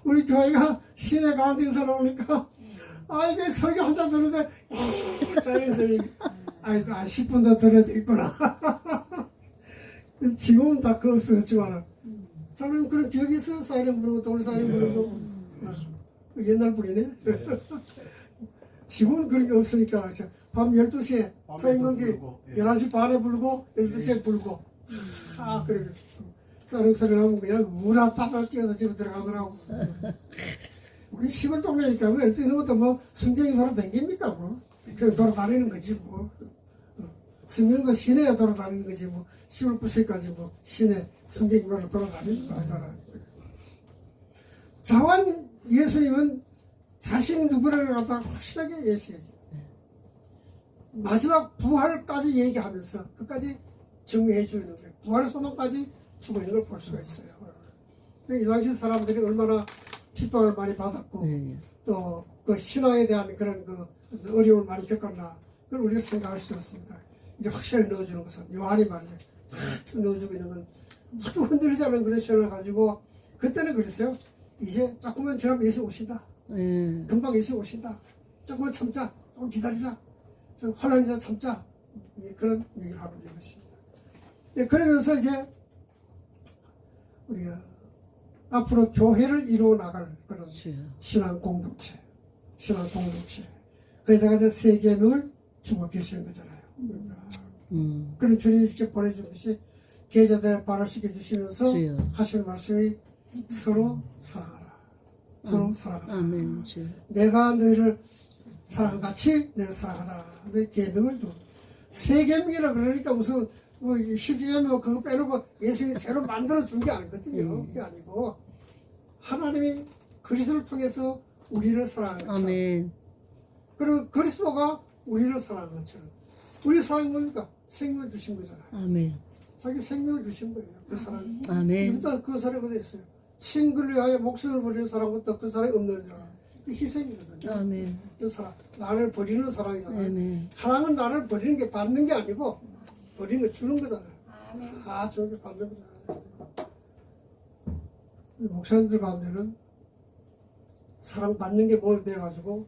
우리 교회가 시내 가운데서 나오니까 이게 설교 한참 듣는데 사이렌 소리 10분 더 들어야 되겠구나. 지금은 다 그거 없어졌지만 저는 그런 기억이 있어요. 사이렌 부르고 돌 사이렌 부르고 옛날 분이네. 지금은 그런 게 없으니까 밤 12시에 토행경지 11시 반에 불고 12시에 불고 그래. 사이렌 소리 나면 그냥 무라 팍팍 뛰어서 집에 들어가더라고. 우리 시골 동네니까 뭐 12시 넘어도 뭐 순경이 돌아다닙니까 뭐. 그냥 돌아다니는 거지 뭐. 순경도 시내에 돌아다니는 거지 뭐. 시골 부시까지 뭐 시내 순경이만 돌아다니는 거 아니잖아. 자완 예수님은 자신이 누구를 갖다 확실하게 예시해줘. 마지막 부활까지 얘기하면서 끝까지 증명해 주는 거예요. 부활 소망까지 주고 있는 걸 볼 수가 있어요. 이 당시 사람들이 얼마나 핍박을 많이 받았고 또 그 신앙에 대한 그런 그 어려움을 많이 겪었나 그걸 우리가 생각할 수 없습니다. 이제 확실히 넣어주는 것은 요한이 말이죠. 탁 넣어주고 있는 건 자꾸 흔들리지 않은 그런 시간을 가지고 그때는 그랬어요. 이제 조금만 지나면 예수 오신다. 금방 예수 오신다. 조금만 참자. 조금 기다리자. 좀 혼란이자 참자. 그런 얘기를 하고 있는 것입니다. 네, 그러면서 이제 우리가 앞으로 교회를 이루어 나갈 그런 신앙 공동체. 거기다가 이제 세 계명을 주고 계시는 거잖아요. 그런 주님이 직접 보내준 것이 제자들 발을 시켜주시면서 하시는 말씀이 서로 사랑하라. 서로 사랑하라. 아멘. 내가 너희를 사랑한 같이 내가 사랑하라. 내 계명을 줘. 세 계명이라 그러니까 무슨 뭐 10계명 그거 빼놓고 예수님이 새로 만들어 준 게 아니거든요. 그게 아니고 하나님이 그리스도를 통해서 우리를 사랑하는 것처럼. 아멘. 그리고 그리스도가 우리를 사랑하는 것처럼. 우리 사랑은 뭡니까? 생명을 주신 거잖아요. 아멘. 자기 생명을 주신 거예요. 그 사랑. 아멘. 일단 그 사랑이 어디 있어요? 친구를 위하여 목숨을 버리는 사람부터 그 사랑이 없는 자. 희생이거든요. 아멘. 그 사랑. 나를 버리는 사랑이잖아요. 아멘. 사랑은 나를 버리는 게 받는 게 아니고 버리는 게 주는 거잖아요. 주는 게 받는 거잖아요. 목사님들 가운데는 사랑 받는 게 뭘 배워가지고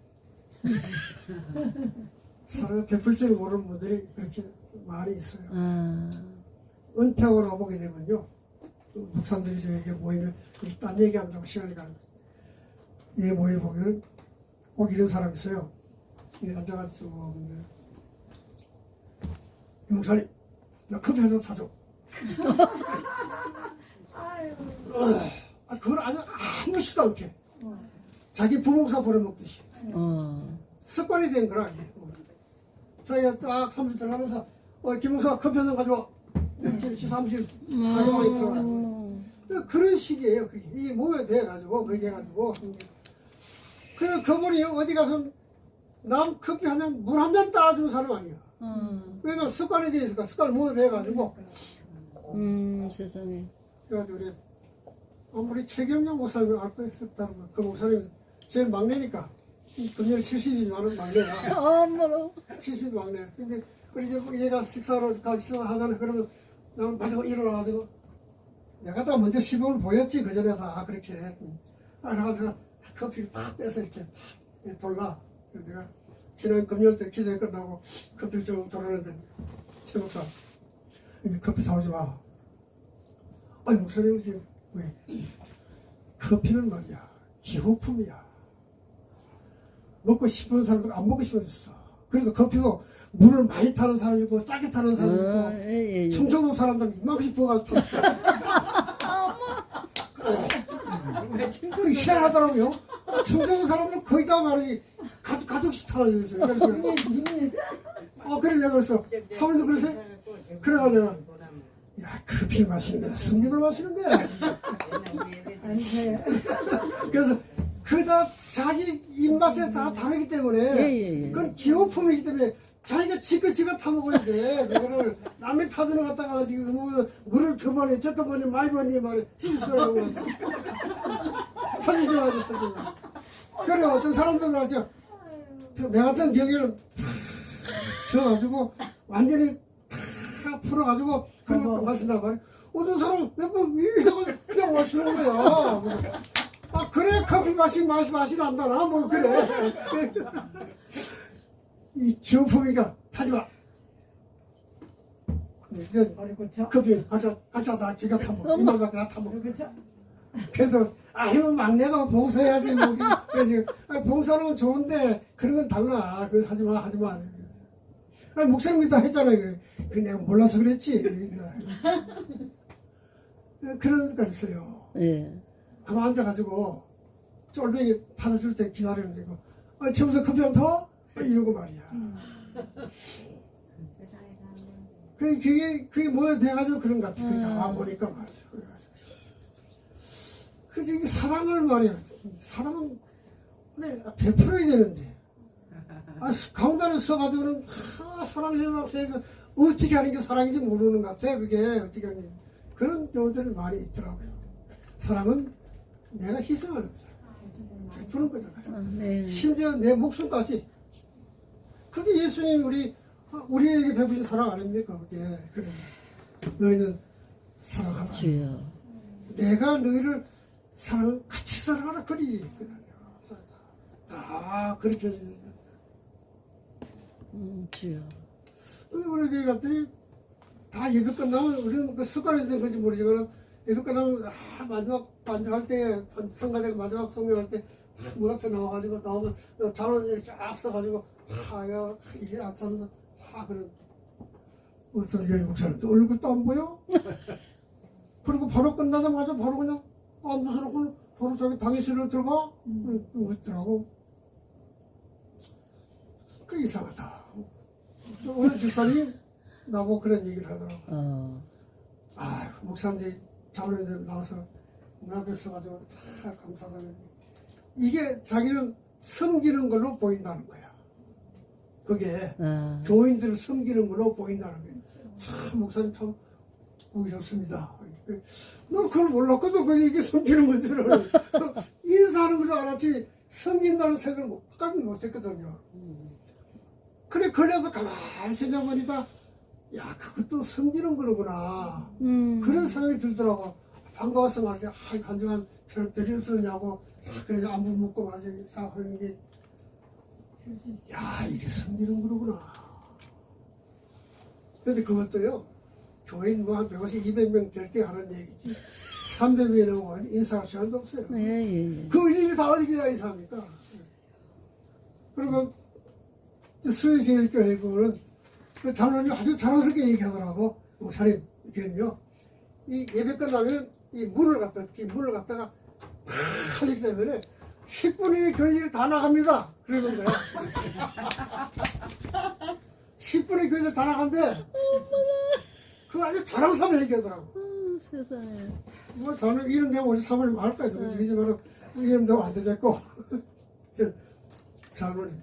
사랑을 베풀 줄 모르는 분들이 그렇게 많이 있어요. 은퇴하고 나보게 되면요. 목사님들이 저에게 모이면 딴 얘기한다고 시간이 가는 이 모임 보면 꼭 이런 사람이 있어요. 앉아가지고 용사님 나 커피 한 잔 사줘. 그걸 아무렇지도 않게 자기 부목사 버려먹듯이 습관이 된 거라. 자기가 딱 사무실 들어가면서 김목사 커피 한 잔 가져와. 사무실 자기방에 들어가고 그런 식이에요. 그게. 이 몸에 배가지고 그게 해가지고 그래 그분이 어디 가서 남 커피 한 잔 물 한 잔 따라주는 사람 아니야. 왜냐면 습관이 돼 있으니까 습관을 몸에 배가지고 세상에. 그래가지고 우리 아무리 최경영 목사님을 알고 있었다는 거, 그 목사님 제일 막내니까 금년에 70이지만 막내야. 어머로. 70 막내. 근데 우리 이제 얘가 식사로 가기 하잖아. 그러면 나는 마저 일어나가지고 내가 다 먼저 시범을 보였지 그 전에 다 그렇게. 나가서 커피를 딱 빼서 이렇게 딱 돌라. 내가 지난 금요일 때 기도회 끝나고 커피를 쭉 돌아내는데 최 목사 이제 커피 사오지 마. 아니 목사님 지금 왜? 커피는 말이야 기호품이야. 먹고 싶은 사람도 안 먹고 싶어졌어. 그래도 커피도 물을 많이 타는 사람이 있고 짜게 타는 사람이 있고 충청도 사람들은 이만큼씩 부어가지고 그 희한하더라고요. 충청도 사람들은 거의 다 말이 가득씩 타요. 그래서 그래 내가 그랬어. 사모님도 그러세요? 그래가 내가 야 커피 마시는 거야 승립을 마시는 거야. 그래서 그다 자기 입맛에 다 다르기 때문에 그건 기호품이기 때문에 자기가 지가 타먹어야 돼. 그거를 남의 타주는 갖다가 지금 물을 더 번에 저거 번에 많이 번에 말에 시술하고 터지지 마지 터지지 마. 그래 어떤 사람들은 알죠. 내 같은 경우에는 져가지고 완전히 다 풀어가지고 그리고 또 마신단 말이야. 어떤 사람은 몇번 위에가 그냥 마시는 거야. 그래 커피 맛이 난다 나 뭐 그래. 이 기호품이가 타지마. 커피 가져다 제가 타먹어. 이마가 나 타먹어. 그래도 아니면 막내가 봉사해야지 뭐. 그래서 봉사는 좋은데 그런 건 달라. 그 하지마. 아니 목사님이 다 했잖아요. 그래. 그 내가 몰라서 그랬지. 그런 수가 있어요. 가만 앉아가지고 쫄병이 받아줄 때 기다리는데 최우선 커피 한 더? 이러고 말이야. 그게 뭐에 돼가지고 그런 것 같아. 나와 보니까 말이야. 그 사랑을 말이야. 사랑은 그래 베풀어야 되는데. 강단에 서가지고는 사랑해서 어떻게 하는 게 사랑인지 모르는 것 같아. 그게 어떻게 하는 게 그런 경우들이 많이 있더라고요. 사랑은 내가 희생하는 거잖아. 베푸는 거잖아요. 심지어 내 목숨까지 그게 예수님 우리에게 베푸신 사랑 아닙니까? 그게 그래. 너희는 사랑하라. 주여. 내가 너희를 같이 사랑하라 그리. 다 그렇게 해주는 거야. 주여. 우리 교회 갔더니 다 예배 끝나면 우리는 그 습관이 된 건지 모르지만 예배 끝나면 마지막 반주할 때 성가대가 마지막 성경할 때 다 문 앞에 나와가지고 나오면 잔을 이렇게 쫙 써가지고 다 일일 악사면서 다 그런 우리 교회 목사님도 얼굴도 안 보여? 그리고 바로 끝나자마자 바로 그냥 앉아서놓고 바로 저기 당회실로 들어가? 그러더라고. 그 이상하다. 오늘 집사님이 나보고 그런 얘기를 하더라고. 목사님들이 자원인들 나와서 문 앞에 서가지고 다 감사하다고. 이게 자기는 섬기는 걸로 보인다는 거야. 그게 교인들을 섬기는 걸로 보인다는 거야. 참 목사님 참 보기 좋습니다. 난 그걸 몰랐거든. 그게 이게 섬기는 건 줄 알아. 인사하는 걸 알았지 섬긴다는 생각을 까지 못했거든요. 그래 걸려서 가만히 생각해보니까 야 그것도 섬기는 거로구나. 그런 생각이 들더라고. 반가워서 말이지 한중한 별이 없었냐고 그래서 안부 묻고 말이지 생각하는 게 야 이게 섬기는 거로구나. 근데 그것도요 교인 뭐 한 150, 200명 될 때 하는 얘기지 300명이 넘어가니 인사할 시간도 없어요. 그 일이 다 어디가 인사합니까? 그리고 수요제일교회 그거는 그 장로님 아주 자랑스럽게 얘기하더라고. 목사님 이게요 이 예배 끝나면 이 문을 갖다가 다 하기 때문에 10분의 교인들이 다 나갑니다. 그러는 거야. 10분의 교인들 다 나간대. 그거 아주 자랑스럽게 얘기하더라고. 세상에. 뭐 저는 이름 대고 우리 사모님 할 거야. 그지만 이름 대고 안 되겠고. 사모님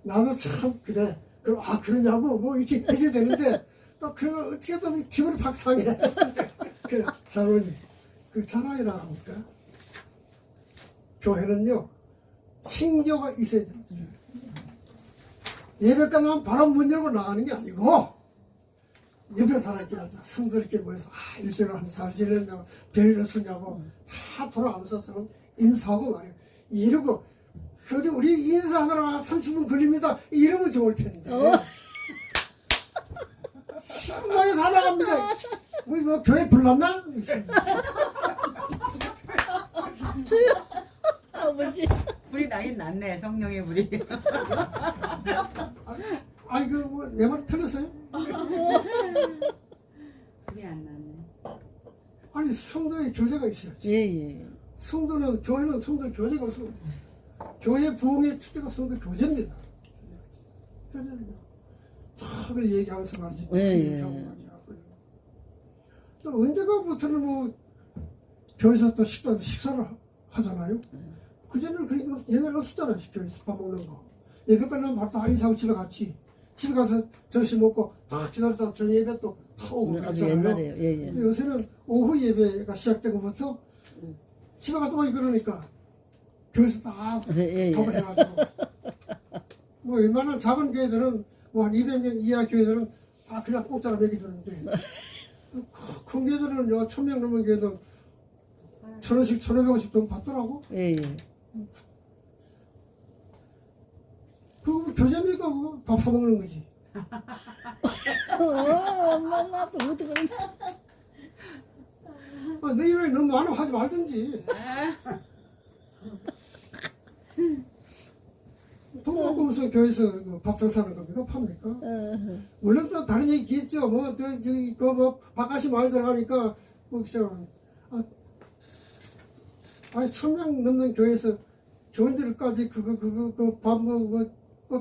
나도 참 그래. 그럼 그러냐고 뭐 이렇게 해야 되는데 또 그러면 어떻게든 기분이 팍 상해. 그 사모님 그 자랑이라 합니까? 교회는요 친교가 있어야 됩니다. 예배 끝나면 바로 문 열고 나가는 게 아니고 옆에 사람끼리 성도들끼리 모여서 일주일에 잘 지내냐고 별일 없었냐고 다 돌아가면서 서로 인사하고 말이에요. 이러고 그리고 우리 인사하느라 30분 걸립니다. 이러면 좋을 텐데 10분 만에 다 나갑니다. 우리 뭐 교회 불났나? 주여. 아버지. 불이 나긴 났네. 성령의 불이. 아니 그 뭐 내 말 틀렸어요? 불이 안 났네. 아니 성도의 교제가 있어야지. 예예. 성도는 교회는 성도 교제가 없습니다. 교회 부흥의 주제가 성도 교제입니다. 교제입니다. 그걸 얘기하면서 말이지. 얘기하고 말이야. 또 언제가부터는 뭐 교회에서 또 식사를 하잖아요. 그전에는 그런 거 옛날에 없었잖아요. 교회에서 밥 먹는 거. 예배 끝나면 밥 다 인사하고 집에 갔지. 집에 가서 점심 먹고 다 기다렸다가 저녁 예배 또 다 오고 아주 그랬잖아요. 옛날에요. 예. 근데 요새는 오후 예배가 시작되고부터 집에 가도 막 그러니까 교회에서 다 밥을 해가지고 뭐 웬만한 작은 교회들은 뭐 한 200명 이하 교회들은 다 그냥 공짜로 먹여주는데 큰 교회들은 1000명 넘는 교회는 1000원씩 1500원씩 돈 받더라고. 예. 그거 교제입니까 그거? 밥 사먹는 거지. 엄마 나도 어떡하냐. 내 입에 너무 많으면 하지 말든지. 돈 갖고 무슨 교회에서 밥상 사는 겁니까? 팝니까? 물론 또 다른 얘기 있겠죠. 뭐, 밥값이 많이 들어가니까, 뭐, 아니, 1000명 넘는 교회에서 교인들까지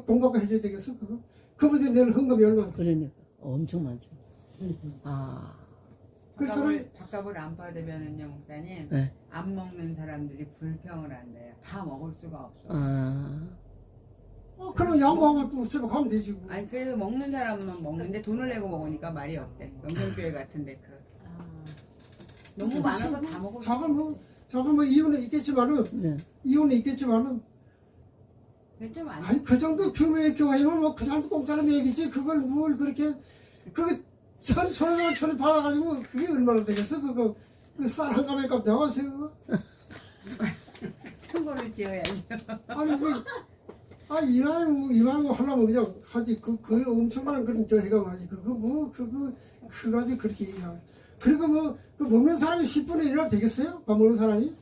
돈 갖고 해줘야 되겠어? 그분들이 내는 헌금이 얼마나? 그러니까 엄청 많죠. 밥값을 안 받으면은요, 목사님. 네. 안 먹는 사람들이 불평을 한대요. 다 먹을 수가 없어. 그럼 양보하고 또 집에 가면 되지. 뭐. 아니 그래서 먹는 사람만 먹는데 돈을 내고 먹으니까 말이 없대. 명동교회 같은데 너무 많아서 다 먹을 수 작은 뭐 이유는 있겠지만은 네. 이유는 있겠지만은 그게 좀 안. 아니 그 정도 규모의 교회면 뭐 그냥 공짜로 얘기지 그걸 뭘 그렇게 그거 천을 받아가지고 그게 얼마나 되겠어 그거 쌀 한 가마에 값 나가세요 그거? 참고를 지어야죠. 아니 이왕 하려면 그냥 하지 그 엄청난 그런 교회가 말이지 그거 가지고 그렇게 얘기하고 그리고 그 먹는 사람이 10분의 1이나 되겠어요? 밥 먹는 사람이?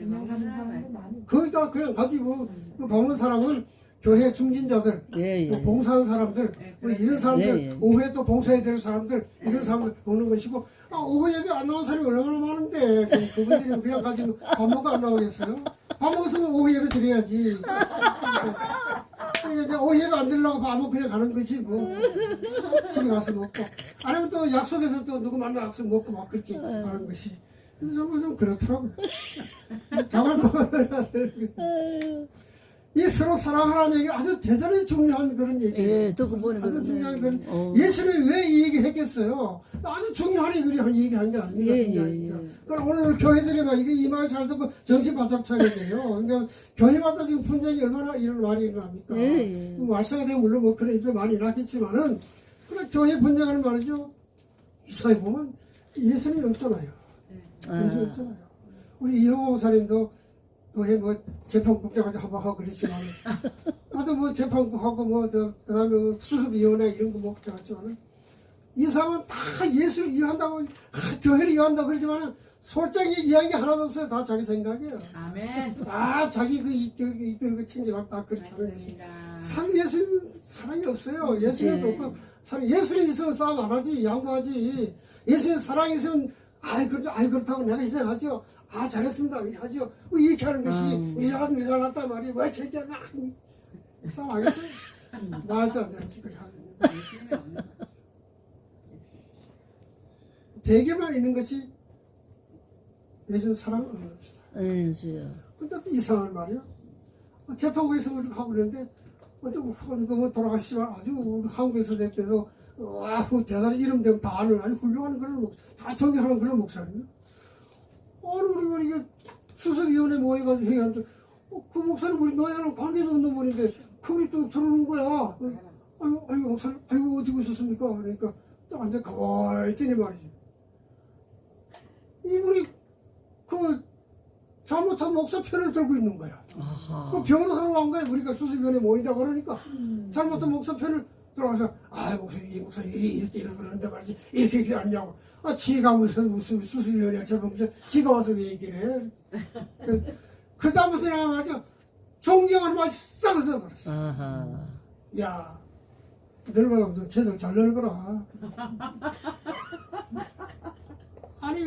먹는 사람은 거기다 그냥 가지고 그 밥 먹는 사람은 교회 중진자들 예, 또 예. 봉사하는 사람들 뭐 이런 사람들 예, 예. 오후에 또 봉사해야 될 사람들 이런 사람들 먹는 것이고 오후 예배 안 나온 사람이 얼마나 많은데 그분들이 그냥 가지고 밥 먹고 안 나오겠어요? 밥 먹었으면 오후 예배 드려야지. 그러니까 이제 오후 예배 안 드리려고 밥 먹고 그냥 가는 거지 뭐. 집에 가서 먹고 아니면 또 약속해서 또 누구 만나 약속 먹고 막 그렇게 하는 것이 좀 그렇더라고요. 자만 이 서로 사랑하라는 얘기 아주 대단히 중요한 그런 얘기예요. 예, 듣고 보니 아주 중요한 그런 어. 예수님이 왜 이 얘기 했겠어요? 아주 중요한 얘기한 게 아닙니까? 예, 중요한 예, 얘기가. 예. 그러니까 오늘 교회들이 막 이게 이 말 잘 듣고 정신 바짝 차려야 돼요. 그러니까 교회마다 지금 분쟁이 얼마나 이런 말이 일어납니까? 예, 예. 말세가 되면 물론 뭐 그런 일들 많이 일어났겠지만은 그런 교회 분쟁하는 말이죠. 이사에 보면 예수님이 없잖아요. 예수님이 없잖아요. 우리 이영호 목사님도 또해 뭐 재판국장까지 한번 하고 그랬지만 나도 뭐 재판국하고 뭐 그다음에 수습위원회 이런 거 먹고 했지만은 이 사람은 다 예수를 이해한다고 교회를 이해한다고 그러지만은 솔직히 이해한 게 하나도 없어요. 다 자기 생각이에요. 아멘. 다 자기 그 챙기라고 다 그렇게 하는 것이. 맞습니다. 예수님 사랑이 없어요. 예수님도 네. 없고 예수님 있으면 싸움 안 하지 양보하지. 예수님 사랑이 있으면 그렇다고 내가 희생하죠. 잘했습니다. 하죠. 이렇게 하는 것이 왜 잘났단 말이에요. 왜 진짜 싸움 하겠어요? 말도 안 되는 짓거리 하는 예수님이 없는 거. 대개만 있는 것이 예수님 사랑을 없는 것이다. 예, 주여. 근데 또 이상한 말이야. 재판부에서 우리 하고 그러는데 뭐 돌아가시지만 아주 우리 한국에서 될 때도 대단히 이름 되면 다 아는 아주 훌륭한 그런 다 존경하는 그런 목사님이야. 우리가 이게 수석위원회 모여가지고 회의하는데 그 목사님 우리 너희랑 관계도 없는 분인데 그분이 또 들어오는 거야. 아이고 목사님 어디고 있었습니까? 그러니까 딱 앉아 가만히 있더니 말이지. 이분이 그 잘못한 목사 편을 들고 있는 거야. 아하. 그 변호사로 간 거야. 우리가 수습위원회 모인다 그러니까 잘못한 목사 편을 들어가서 목사님 이 목사님 이런 그러는데 말이지 이렇게 아니냐고. 지가 무슨 수습위원회 저번에 지가 와서 왜 얘기를 해. 그 다음부터 내가 말이죠. 존경하는 맛이 싹 없어버렸어. 아하. 야 늙어라 좀 쟤들 잘 늙어라. 아니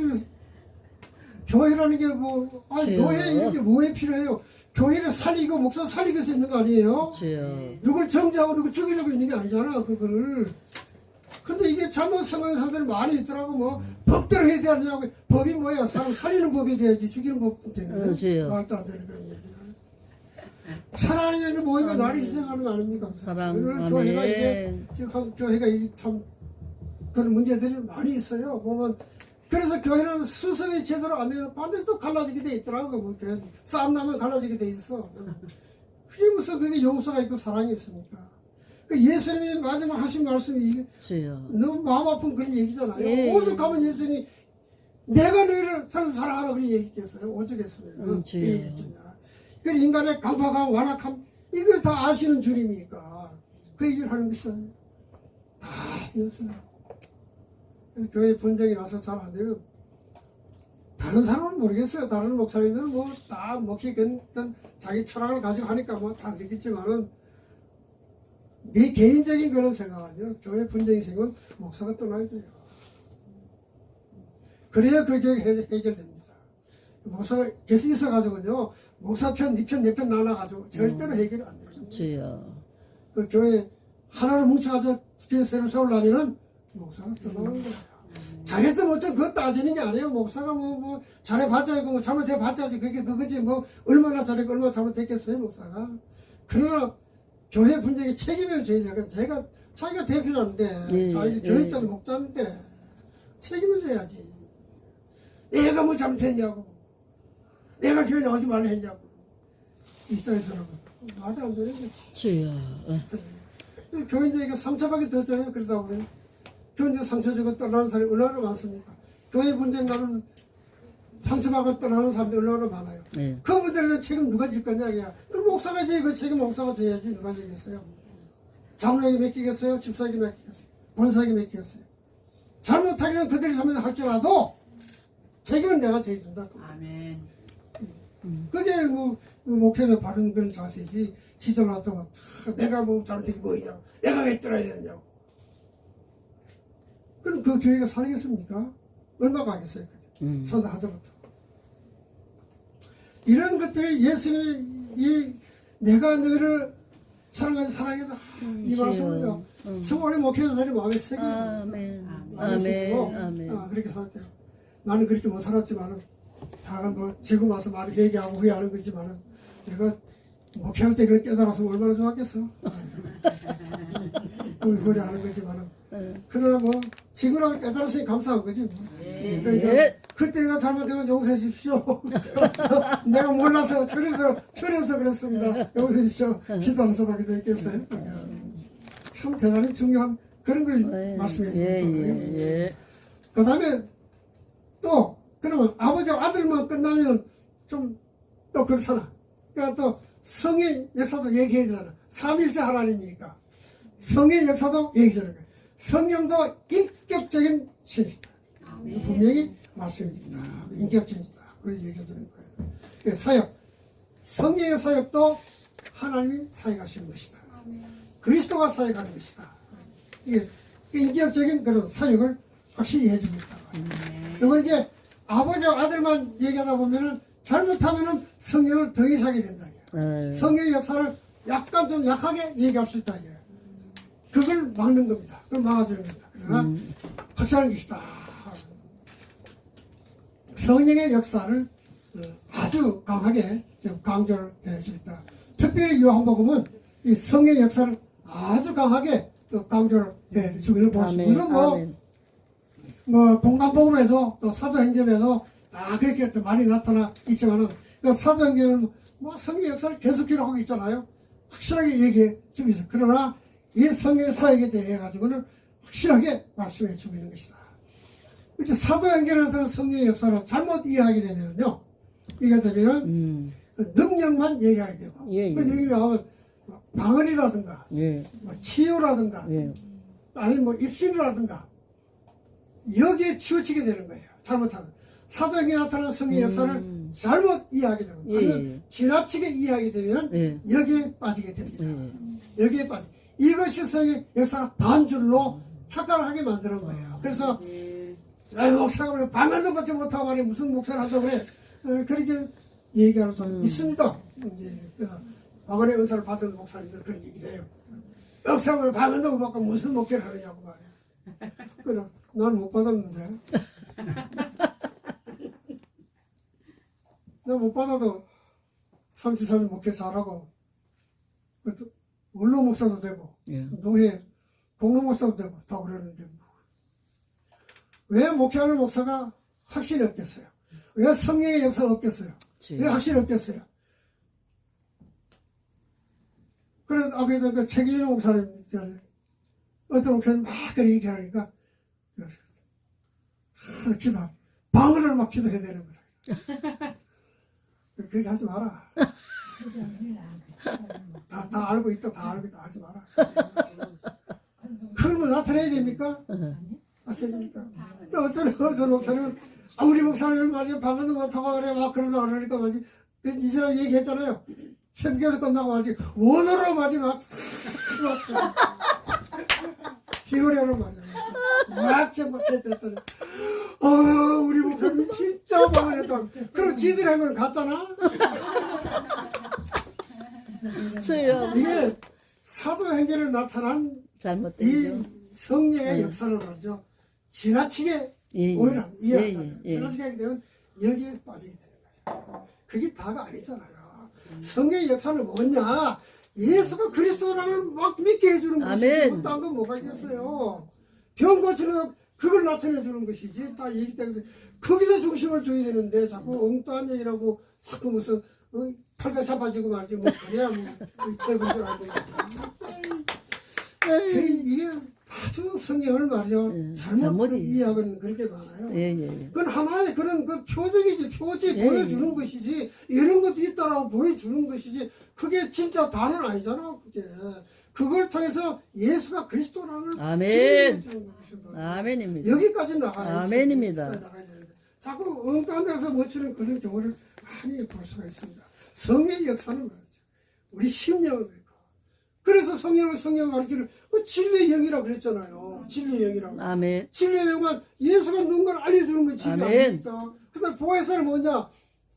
교회라는 게 뭐 노예 이런 게 뭐에 필요해요? 교회를 살리고 목사 살리기 위해서 있는 거 아니에요? 주여. 누굴 정죄하고 누굴 죽이려고 있는 게 아니잖아 그거를. 근데 이게 잘못 생각하는 사람들이 많이 있더라고. 뭐 법대로 해야 되냐고. 법이 뭐야? 사람 살리는 법이 돼야지 죽이는 법도 되는 주여. 말도 안 되는 그런 얘기를. 사랑하는 모이가 나를 희생하는 거 아닙니까? 사랑. 오늘 교회가 이게 아멘. 지금 한국 교회가 이게 참 그런 문제들이 많이 있어요. 보면 그래서 교회는 수습이 제대로 안 되면 반드시 또 갈라지게 돼 있더라고. 뭐 싸움 나면 갈라지게 돼 있어. 그게 무슨 그게 용서가 있고 사랑이 있습니까? 그 예수님이 마지막 하신 말씀이 이게 주여. 너무 마음 아픈 그런 얘기잖아요. 예. 오죽하면 예수님이 내가 너희를 사랑하라 그런 얘기했어요. 오죽했으면 주여. 얘기했겠냐. 그 인간의 강팍함, 완악함 이걸 다 아시는 주님이니까 그 얘기를 하는 것이 다 이었어요. 교회 분쟁이 나서 잘 안 되면 다른 사람은 모르겠어요. 다른 목사님들은 뭐 다 먹히겠던 자기 철학을 가지고 하니까 뭐 다 그렇겠지만은 내 개인적인 그런 생각은요. 교회 분쟁이 생기면 목사가 떠나야 돼요. 그래야 그 교회가 해결됩니다. 목사가 계속 있어가지고요. 목사 편, 네 편, 내 편 나눠가지고 절대로 해결이 안 돼요. 주여. 그 교회 하나를 뭉쳐가지고 교회 새로 세우려면은 목사가 떠나는 거예요. 잘했든 못했든 그거 따지는 게 아니에요. 목사가 뭐 잘해봤자 이거 뭐 잘못해봤자지 그게 그거지 뭐 얼마나 잘했고 얼마나 잘못했겠어요 목사가. 그러나 교회 분쟁에 책임을 져야 돼요. 자기가 대표자인데 자기 교회자는 목자인데 책임을 져야지. 내가 뭐 잘못했냐고. 내가 교회 나오지 말라 했냐고. 이 땅에서는 말도 안 되는 거지. 주여. 교인들에게 상처받게 되었잖아요. 그러다 보면 교인들 상처 주고 떠나는 사람이 얼마나 많습니까? 교회 분쟁 나는 상처받고 떠나는 사람들이 얼마나 많아요. 네. 그 분들은 책임 누가 질 거냐 이야. 목사가 지 그 책임 목사가 져야지 누가 지겠어요? 장로에게 맡기겠어요? 집사에게 맡기겠어요? 권사에게 맡기겠어요? 잘못하기는 그들이 잘못을 할지라도 책임은 내가 져야 된다. 아멘. 그게 뭐 목회자 바른 그런 자세지. 지도를 하다가 내가 뭐 잘못된 게 뭐냐고, 내가 왜 떠나야 되느냐고. 그럼 그 교회가 살겠습니까? 얼마 가겠어요? 선하더라도. 이런 것들이 예수님이 내가 너를 사랑하는 사랑이다. 이 말씀은요. 정말 우리 목회자들이 마음에 새겨요. 아멘. 마음에 새기고, 아멘. 아멘. 그렇게 살았대요. 나는 그렇게 못 살았지만은 다른 뭐 지금 와서 말을 얘기하고 후회하는 거지만은 내가 목회할 때 그걸 깨달아서 얼마나 좋았겠어. 우리 하는 거지만은 그러나 뭐 지금이라도 깨달았으니 감사한 거지. 뭐. 그러니까 그때가 잘못되면 용서해 주십시오. 내가 몰라서 철없어 그랬습니다. 용서해 주십시오. 기도하는 수밖에 더 있겠어요. 참 대단히 중요한 그런 걸 말씀해 주셨잖아요. 그 다음에 또 그러면 아버지와 아들만 끝나면 좀 또 그렇잖아. 그러니까 또 성의 역사도 얘기해야 되잖아. 삼일째 하나님이니까 성의 역사도 얘기하는 거예요. 성령도 인격적인 신이다. 분명히 말씀입니다. 인격적이다. 그걸 얘기해 주는 거예요. 사역, 성령의 사역도 하나님이 사역하시는 것이다. 그리스도가 사역하는 것이다. 이게 인격적인 그런 사역을 확실히 해주고 있다. 이걸 이제 아버지와 아들만 얘기하다 보면은 잘못하면은 성령을 더 이상하게 된다. 성령의 역사를 약간 좀 약하게 얘기할 수 있다. 그걸 막는 겁니다. 그걸 막아주는 겁니다. 그러나 확실한 것이다. 성령의 역사를 아주 강하게 지금 강조를 해주고 있다. 특별히 요한복음은 이 성령의 역사를 아주 강하게 강조를 해주고 있는 것입니다. 물론 뭐 공간복음에도 또 사도행전에도 다 그렇게 또 많이 나타나 있지만은 그 사도행전은 뭐 성령의 역사를 계속 기록하고 있잖아요. 확실하게 얘기해 주고 있어요. 그러나 이 성령의 사역에 대해 가지고는 확실하게 말씀해 주고 있는 것이다. 이제 사도행전에 나타나는 성령의 역사를 잘못 이해하게 되면요, 이게 되면은 능력만 얘기하게 되고, 그 얘기 나오면 뭐 방언이라든가, 뭐 치유라든가, 아니면 뭐 입신이라든가 여기에 치우치게 되는 거예요. 잘못하면 사도행전에 나타나는 성령의 역사를 잘못 이해하게 되는 거예요. 아니면 지나치게 이해하게 되면 여기에 빠지게 됩니다. 여기에 빠지. 이것이 성령의 역사가 반줄로 착각하게 만드는 거예요. 그래서 목사가 반면도 받지 못하고 말이 무슨 목사를 한다고 그래. 그렇게 얘기하는 사람 있습니다. 방언의 은사를 받은 목사님들 그런 얘기를 해요. 역사를 반면도 못 받고 무슨 목회를 하느냐고 말이에요. 그래, 난 못 받았는데. 내가 못 받아도 34년 목회 잘하고, 원로 목사도 되고, 노예, 공로 목사도 되고, 다 그러는데, 왜 목회하는 목사가 확신이 없겠어요? 왜 성령의 역사가 없겠어요? 왜 확신이 없겠어요? 그런 앞에서 그 책임있는 목사님 있잖아요. 어떤 목사님 막 그렇게 얘기하니까, 기도, 방언을 막 기도해야 되는 거야. 그렇게 하지 마라. 다 알고 있다, 다 알고 있다 하지 마라. 그걸 뭐 나타내야 됩니까? 나타냅니까? 어떤 목사님은, 우리 목사님은 말이야, 방언도 못하고 그래, 막 그러니까 말이지. 이 사람 얘기했잖아요. 새벽에도 끝나고 말이지, 원어로 말이지, 막 기거리로 말이야. 막 했더니, 우리 목사님 진짜 방언했다. 그럼 지들이 한 건 같잖아? 이게 사도행전에 나타난 이 성령의 역사를 말이죠. 지나치게 오히려 이해한다. 지나치게 하게 되면 여기에 빠지게 되는 거예요. 그게 다가 아니잖아요. 성령의 역사는 뭐냐? 예수가 그리스도라는 막 믿게 해주는 것이지. 딴 건 뭐가 있겠어요. 병 고치는 그걸 나타내주는 것이지. 다 얘기 때문에 거기서 중심을 둬야 되는데 자꾸 엉뚱한 얘기라고 자꾸 무슨 팔다 잡아주고 말지 뭐 그래야 뭐 최고인 줄 알고 이게 아주 성경을 말이죠 잘못 잘못이. 이해하고는 그렇게 많아요. 예. 그건 하나의 그런 그 표적이지 표지 예, 보여주는 예. 것이지 이런 것도 있다라고 보여주는 것이지 그게 진짜 다는 아니잖아. 그게 그걸 통해서 예수가 그리스도라는 걸 아멘. 증명해주는 것이다. 아멘입니다. 여기까지 나가야지. 아멘입니다. 여기까지 나가야 되는데 자꾸 엉뚱한 데서 모치는 그런 경우를 많이 볼 수가 있습니다. 성의 역사는 말이죠. 우리 심령을 믿고 그래서 성령을 가르치를 그 진리의 영이라고 그랬잖아요. 진리의 영이라고. 아멘. 진리의 영은 예수가 누군가를 알려주는 건 진리 아멘. 아닙니까? 그다음 보혜사는 뭐냐?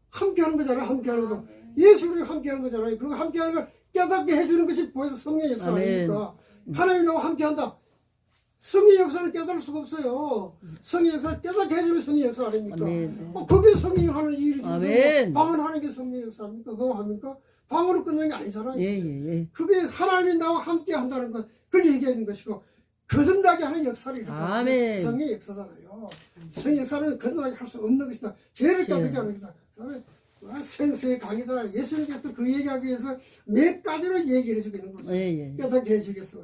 함께하는 거잖아요. 함께하는 거. 예수를 함께하는 거잖아요. 그거 함께하는 걸 깨닫게 해주는 것이 보혜사 성령의 역사 아멘. 아닙니까? 하나님 나와 함께한다. 성의 역사를 깨달을 수가 없어요. 성의 역사를 깨닫게 해주는 성의 역사 아닙니까? 아멘. 그게 성령이 하는 일이죠. 아멘. 방언하는 게 성의 역사 아닙니까? 그거 합니까? 방언을 끊는 게 아니잖아요. 예. 그게 하나님이 나와 함께 한다는 것, 그걸 얘기하는 것이고, 거듭나게 하는 역사를 이렇게 아멘. 성의 역사잖아요. 성의 역사는 거듭나게 할 수 없는 것이다. 죄를 깨닫게 하는 것이다. 그 다음에 생수의 강이다. 예수님께서 그 얘기하기 위해서 몇 가지로 얘기를 해주고 있는 거죠. 예. 깨닫게 해주겠어.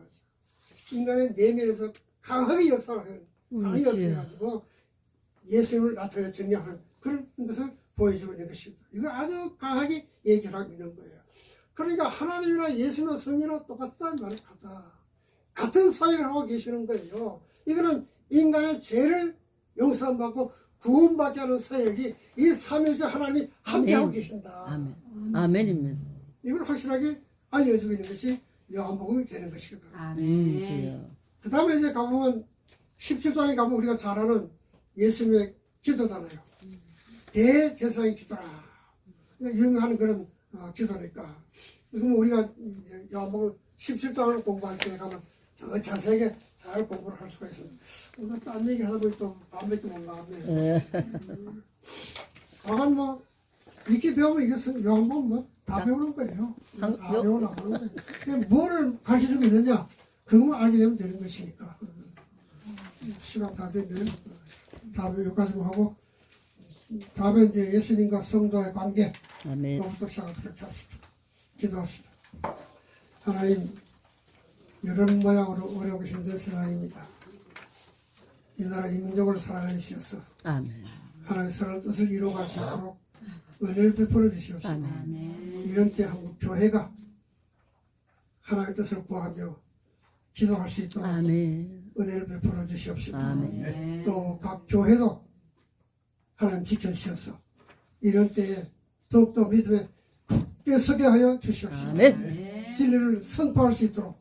인간의 내면에서 강하게 역사를 하는, 강하게 역사해가지고 예수님을 나타내 증명하는 그런 것을 보여주고 있는 것입니다. 이거 아주 강하게 얘기를 하고 있는 거예요. 그러니까 하나님이나 예수나 성령이나 똑같다는 말이 같은 사역을 하고 계시는 거예요. 이거는 인간의 죄를 용서받고 구원받게 하는 사역이 이 삼위일체 하나님이 함께하고 계신다. 아멘. 아멘입니다. 이걸 확실하게 알려주고 있는 것이 요한복음이 되는 것이거든. 주여. 그 다음에 이제 가보면 17장에 가면 우리가 잘 아는 예수님의 기도잖아요. 대제사장의 기도라. 유명한 그런 기도니까. 그럼 우리가 요한복음 17장을 공부할 때 가면 더 자세하게 잘 공부를 할 수가 있습니다. 오늘 딴 얘기 하다 보니 또 밤밖에 못 나갔네. 다만 뭐 이렇게 배우면 이것은 요한복음 뭐다 배우는 거예요. 다 배워 나가는 거예요. 그냥 뭐를 가르쳐주고 있느냐 그것만 알게 되면 되는 것이니까. 시간 다 됐네. 다음에 여기까지 하고 다음에 이제 예수님과 성도의 관계 아멘. 그것부터 시작하도록 그렇게 합시다. 기도합시다. 하나님 이런 모양으로 어려우고 힘든 세상입니다. 이 나라 이 민족을 사랑해 주셔서 아멘. 하나님의 선한 뜻을 이루어갈 수 있도록 은혜를 베풀어 주시옵소서. 아멘. 이런 때 한국 교회가 하나님의 뜻을 구하며 기도할 수 있도록 아멘. 은혜를 베풀어 주시옵소서. 아멘. 또 각 교회도 하나님 지켜주셔서 이런 때에 더욱더 믿음에 굳게 서게 하여 주시옵소서. 아멘. 진리를 선포할 수 있도록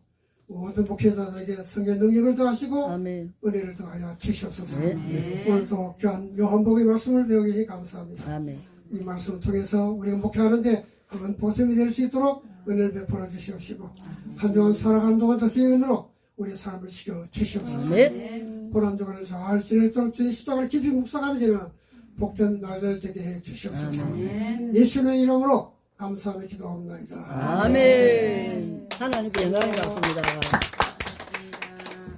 모든 목회자들에게 성령 능력을 더하시고 아멘. 은혜를 더하여 주시옵소서. 네. 오늘도 귀한 요한복음의 말씀을 배우게 해 감사합니다. 아멘. 이 말씀을 통해서 우리가 목회하는데 그런 보탬이 될 수 있도록 은혜를 베풀어 주시옵시고 한동안 살아가는 동안도 주의 은혜로 우리의 삶을 지켜 주시옵소서. 아멘. 고난주간을 잘 지내도록 주의 십자가를 깊이 묵상하며 지내는 복된 날들 되게 해 주시옵소서. 예수님의 이름으로 감사하며 기도합니다. 아멘. 하나님께 영광을 받습니다.